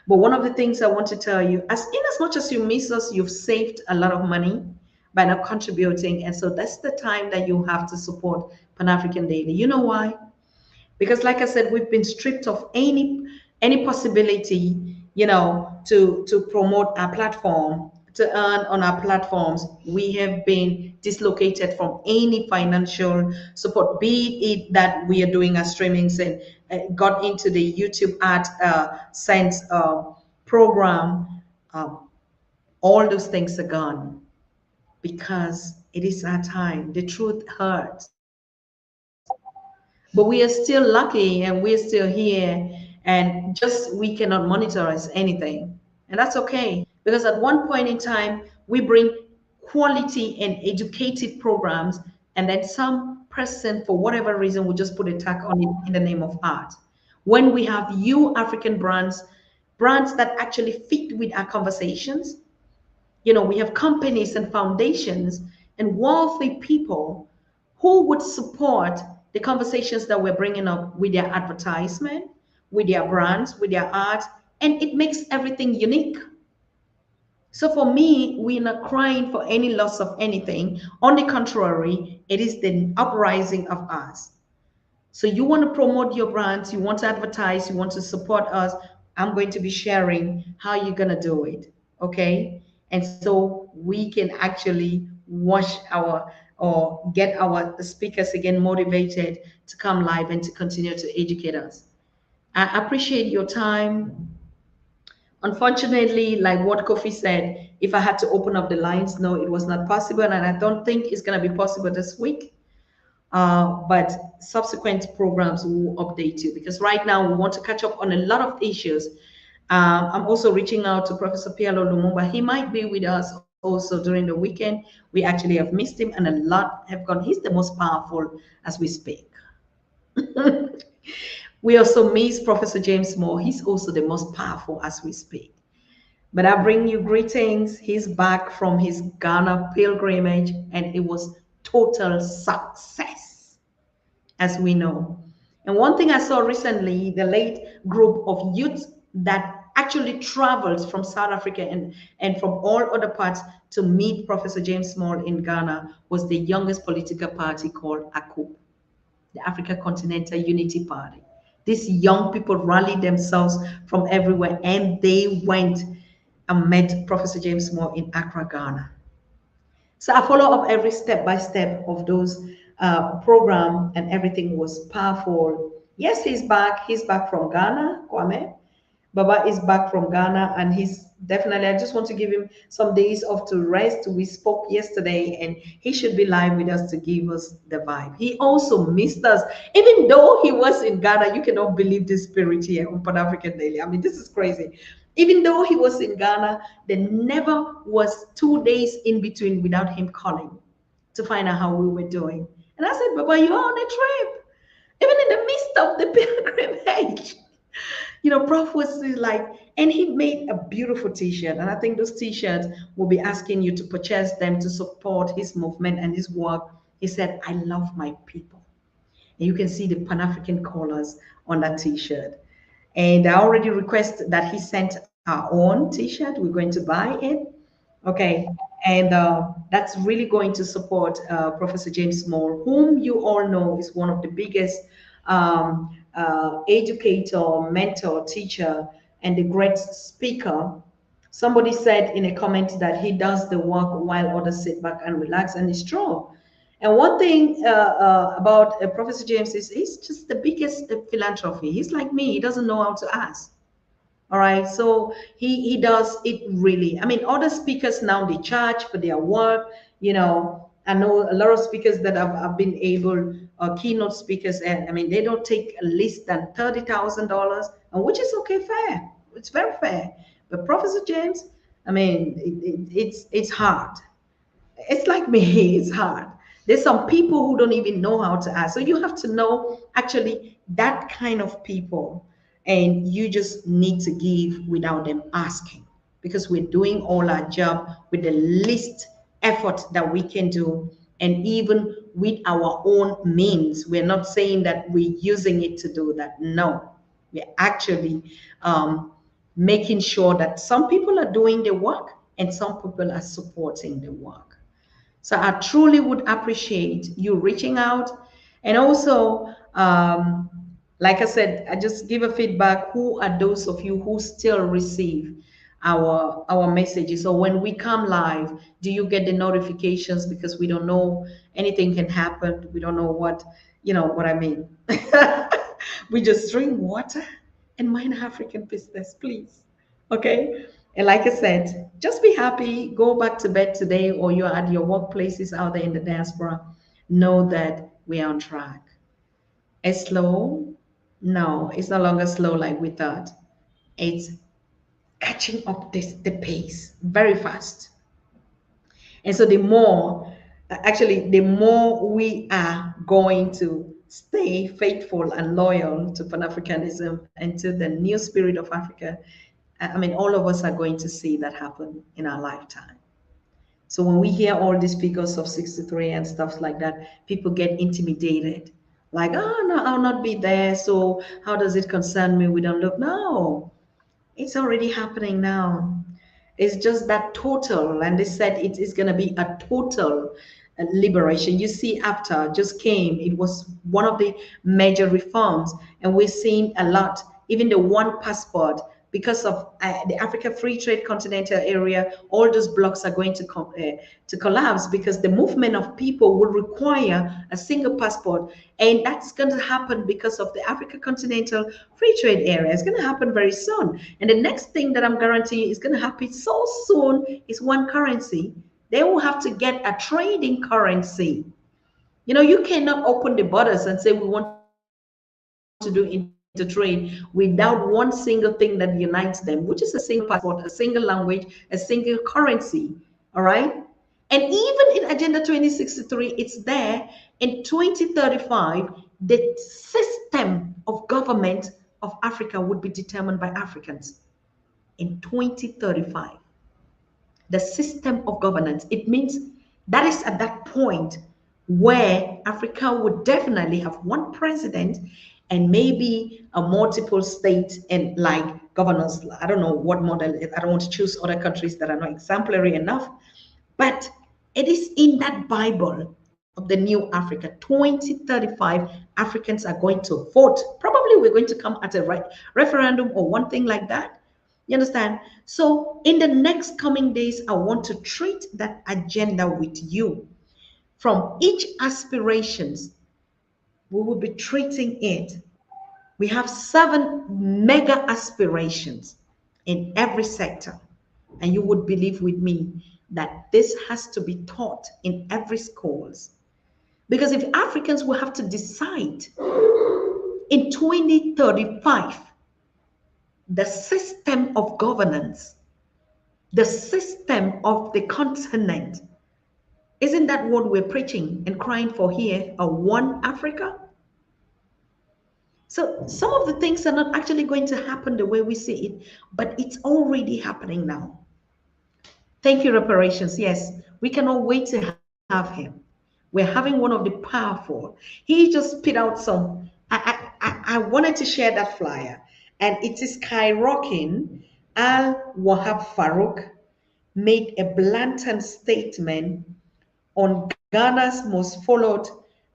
But one of the things I want to tell you, as much as you miss us, you've saved a lot of money by not contributing. And so that's the time that you have to support Pan-African Daily. You know why? Because like I said, we've been stripped of any possibility, to promote our platform, to earn on our platforms. We have been dislocated from any financial support, be it that we are doing our streamings and got into the YouTube AdSense program. All those things are gone because it is our time. The truth hurts. But we are still lucky and we're still here and just we cannot monetize anything. And that's okay, because at one point in time, we bring quality and educated programs, and then some person, for whatever reason, will just put a tag on it in the name of art. When we have you African brands, brands that actually fit with our conversations, we have companies and foundations and wealthy people who would support the conversations that we're bringing up with their advertisement, with their brands, with their art, and it makes everything unique. So for me, we're not crying for any loss of anything. On the contrary, it is the uprising of us. So you want to promote your brands, you want to advertise, you want to support us. I'm going to be sharing how you're going to do it. Okay. And so we can actually watch or get our speakers again motivated to come live and to continue to educate us. I appreciate your time. Unfortunately, like what Kofi said, if I had to open up the lines, no, it was not possible. And I don't think it's going to be possible this week. But subsequent programs will update you, because right now we want to catch up on a lot of issues. I'm also reaching out to Professor Pielo Lumumba. He might be with us also during the weekend. We actually have missed him, and a lot have gone. He's the most powerful as we speak. We also miss Professor James Moore. He's also the most powerful as we speak. But I bring you greetings. He's back from his Ghana pilgrimage, and it was total success, as we know. And one thing I saw recently, the late group of youth that actually traveled from South Africa and from all other parts to meet Professor James Moore in Ghana, was the youngest political party called ACUP, the Africa Continental Unity Party. These young people rallied themselves from everywhere, and they went and met Professor James Moore in Accra, Ghana. So I follow up every step by step of those program, and everything was powerful. Yes, he's back. He's back from Ghana, Kwame. Baba is back from Ghana, and he's definitely, I just want to give him some days off to rest. We spoke yesterday, and he should be live with us to give us the vibe. He also missed us. Even though he was in Ghana, you cannot believe this spirit here on Pan African Daily. I mean, this is crazy. Even though he was in Ghana, there never was 2 days in between without him calling to find out how we were doing. And I said, Baba, you're on a trip, even in the midst of the pilgrimage. Prof was like, and he made a beautiful t-shirt. And I think those t-shirts will be asking you to purchase them to support his movement and his work. He said, I love my people. And you can see the Pan-African colors on that t-shirt. And I already request that he sent our own t-shirt. We're going to buy it. Okay. And that's really going to support Professor James Moore, whom you all know is one of the biggest educator, mentor, teacher, and a great speaker. Somebody said in a comment that he does the work while others sit back and relax, and it's true. And one thing about Professor James is he's just the biggest philanthropy. He's like me. He doesn't know how to ask. All right, so he does it really. I mean, other speakers now, they charge for their work. I know a lot of speakers that have been able, keynote speakers, and I mean, they don't take less than $30,000, and which is okay, fair. It's very fair. But Professor James, I mean, it's hard. It's like me, it's hard. There's some people who don't even know how to ask. So you have to know actually that kind of people, and you just need to give without them asking, because we're doing all our job with the least effort that we can do, and even with our own means. We're not saying that we're using it to do that. No, we're actually making sure that some people are doing the work and some people are supporting the work. So I truly would appreciate you reaching out. And also, like I said, I just give a feedback. Who are those of you who still receive our messages? So when we come live, do you get the notifications? Because we don't know, anything can happen. We don't know what, what I mean. We just drink water and mind African business, please. Okay. And like I said, just be happy, go back to bed today, or you're at your workplaces out there in the diaspora. Know that we are on track. Slow, No, it's no longer slow like we thought. It's catching up the pace very fast. And so the more, actually, the more we are going to stay faithful and loyal to Pan-Africanism and to the new spirit of Africa, I mean, all of us are going to see that happen in our lifetime. So when we hear all these figures of 63 and stuff like that, people get intimidated. Like, oh, no, I'll not be there. So how does it concern me? We don't look. No, it's already happening now. It's just that total, and they said it is going to be a total liberation. You see, after just came, it was one of the major reforms, and we're seeing a lot, even the one passport, because of the Africa Free Trade Continental Area, all those blocks are going to collapse because the movement of people will require a single passport, and that's going to happen because of the Africa Continental Free Trade Area. It's going to happen very soon, and the next thing that I'm guaranteeing is going to happen so soon is one currency. They will have to get a trading currency. You know, you cannot open the borders and say we want to do intertrade without one single thing that unites them, which is a single passport, a single language, a single currency. All right. And even in Agenda 2063, it's there. In 2035, the system of government of Africa would be determined by Africans. In 2035, the system of governance. It means that is at that point where Africa would definitely have one president and maybe a multiple state and like governors. I don't know what model. I don't want to choose other countries that are not exemplary enough, but it is in that Bible of the new Africa 2035. Africans are going to vote. Probably we're going to come at a referendum or one thing like that. You understand? So, in the next coming days, I want to treat that agenda with you. From each aspirations, we will be treating it. We have 7 mega aspirations in every sector. And you would believe with me that this has to be taught in every schools. Because if Africans will have to decide in 2035, the system of governance, the system of the continent. Isn't that what we're preaching and crying for here? A one Africa? So some of the things are not actually going to happen the way we see it, but it's already happening now. Thank you, Reparations. Yes, we cannot wait to have him. We're having one of the powerful. He just spit out some. I wanted to share that flyer, and it is skyrocketing. Al Wahab Farouk made a blatant statement on Ghana's most followed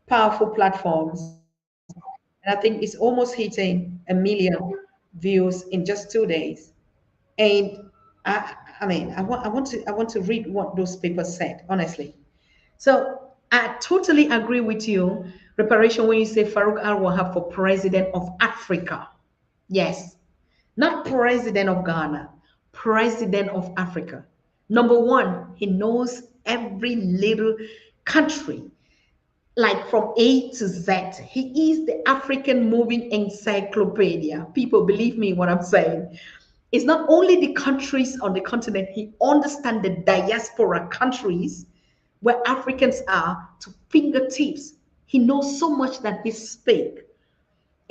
powerful platforms. And I think it's almost hitting 1 million views in just 2 days. And I mean, I want to read what those papers said, honestly. So I totally agree with you, Reparation, when you say Farouk Al Wahab for president of Africa. Yes, not president of Ghana, president of Africa. Number one, he knows every little country, like from A to Z. He is the African moving encyclopedia. People believe me what I'm saying. It's not only the countries on the continent, he understands the diaspora countries where Africans are to fingertips. He knows so much that he speaks.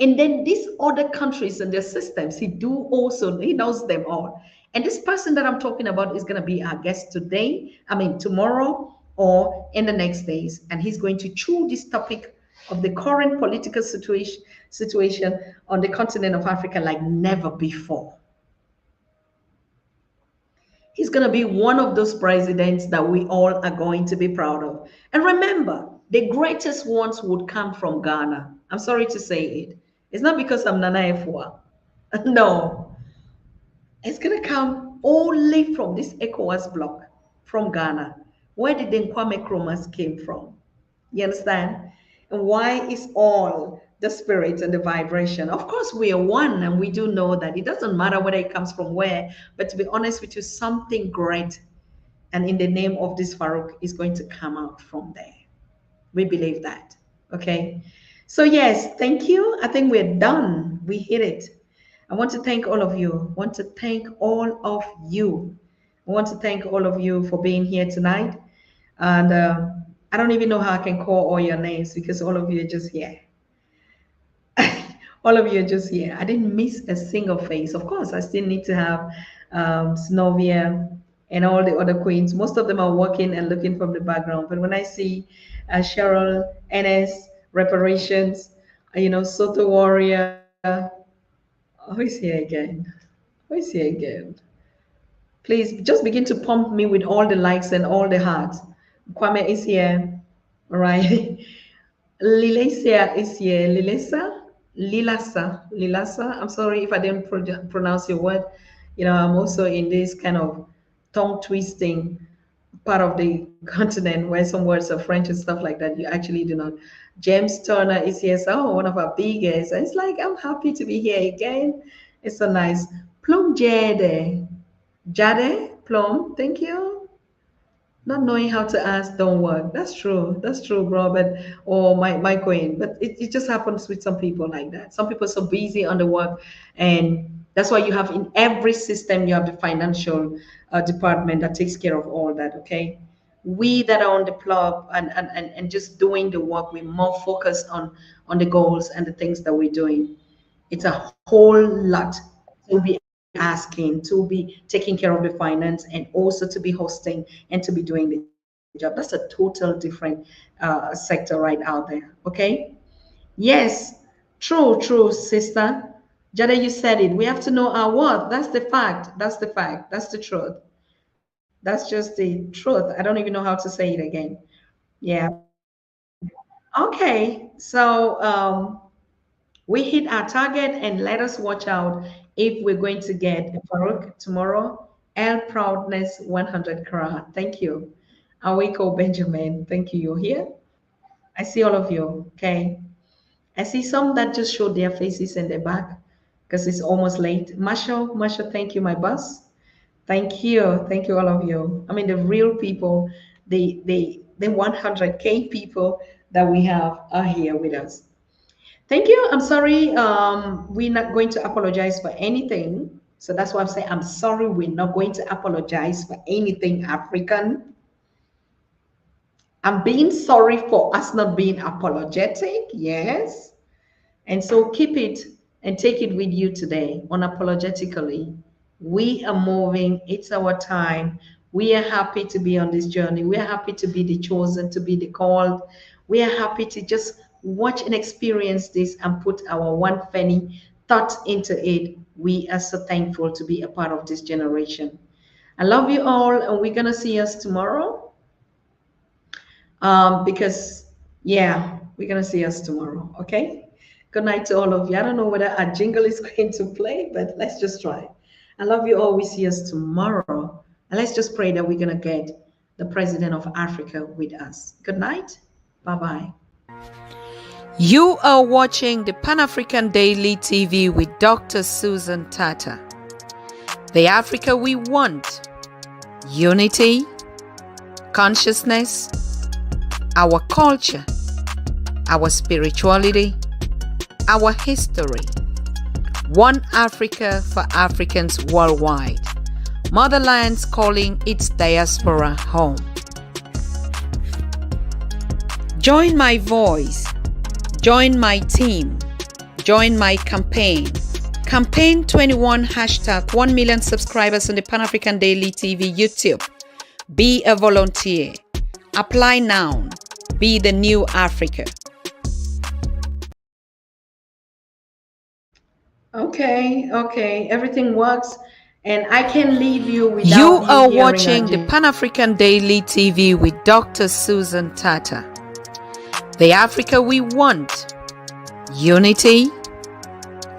And then these other countries and their systems, he knows them all. And this person that I'm talking about is going to be our guest today, tomorrow or in the next days. And he's going to chew this topic of the current political situation on the continent of Africa like never before. He's going to be one of those presidents that we all are going to be proud of. And remember, the greatest ones would come from Ghana. I'm sorry to say it. It's not because I'm Nana Efua. No. It's going to come only from this ECOWAS bloc from Ghana. Where did the Kwame Nkrumahs came from? You understand? And why is all the spirit and the vibration? Of course, we are one, and we do know that it doesn't matter whether it comes from where, but to be honest with you, something great and in the name of this Farouk is going to come out from there. We believe that. Okay. So yes, thank you. I think we're done. We hit it. I want to thank all of you. I want to thank all of you. I want to thank all of you for being here tonight. And I don't even know how I can call all your names because all of you are just here. All of you are just here. I didn't miss a single face. Of course, I still need to have Snovia and all the other queens. Most of them are working and looking from the background. But when I see Cheryl, NS, Reparations, Soto Warrior, who is here again? Who is here again? Please just begin to pump me with all the likes and all the hearts. Kwame is here. All right. Lilesia is here. Lilasa. I'm sorry if I didn't pronounce your word. I'm also in this kind of tongue twisting part of the continent where some words are French and stuff like that. You actually do not. James Turner is here. So, one of our biggest. And it's like, I'm happy to be here again. It's so nice. Plum Jade, Plum, thank you. Not knowing how to ask don't work. That's true. That's true, bro. But or my queen. But it just happens with some people like that. Some people are so busy on the work, and that's why you have in every system you have the financial department that takes care of all that. Okay, we that are on the club and just doing the work, we're more focused on the goals and the things that we're doing. It's a whole lot to be asking, to be taking care of the finance, and also to be hosting and to be doing the job. That's a total different sector right out there. Okay. Yes, true, sister. Jada, you said it. We have to know our worth. That's the fact. That's the fact. That's the truth. That's just the truth. I don't even know how to say it again. Yeah. Okay. So we hit our target, and let us watch out if we're going to get a Farouk tomorrow. L Proudness 100 Kara. Thank you. Awiko Benjamin. Thank you. You're here. I see all of you. Okay. I see some that just showed their faces in the back because it's almost late. Marshall, thank you, my boss. Thank you. Thank you, all of you. I mean, the real people, the 100K people that we have are here with us. Thank you. I'm sorry. We're not going to apologize for anything. So that's why I'm saying I'm sorry. We're not going to apologize for anything African. I'm being sorry for us not being apologetic. Yes. And so keep it and take it with you today unapologetically. We are moving. It's our time. We are happy to be on this journey. We are happy to be the chosen, to be the called. We are happy to just watch and experience this and put our one penny thought into it. We are so thankful to be a part of this generation. I love you all, and we're going to see us tomorrow. Because, yeah, we're going to see us tomorrow. Okay? Good night to all of you. I don't know whether our jingle is going to play, but let's just try. I love you all. We see us tomorrow. And let's just pray that we're going to get the president of Africa with us. Good night. Bye-bye. You are watching the Pan-African Daily TV with Dr. Susan Tata. The Africa we want. Unity, consciousness, our culture, our spirituality, our history. One Africa for Africans worldwide. Motherland's calling its diaspora home. Join my voice. Join my team. Join my campaign. Campaign 21 hashtag 1 million subscribers on the Pan-African Daily TV YouTube. Be a volunteer. Apply now. Be the new Africa. Okay. Everything works. And I can leave you without You are watching the Pan-African Daily TV with Dr. Susan Tata. The Africa we want. Unity,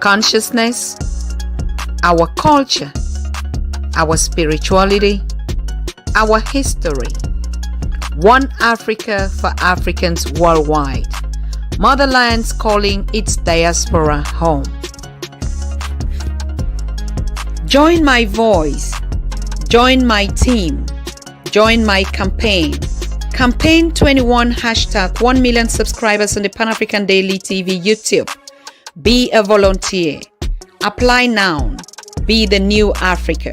consciousness, our culture, our spirituality, our history. One Africa for Africans worldwide. Motherland's calling its diaspora home. Join my voice. Join my team. Join my campaign. Campaign 21 hashtag 1 million subscribers on the Pan-African Daily TV YouTube. Be a volunteer. Apply now. Be the new Africa.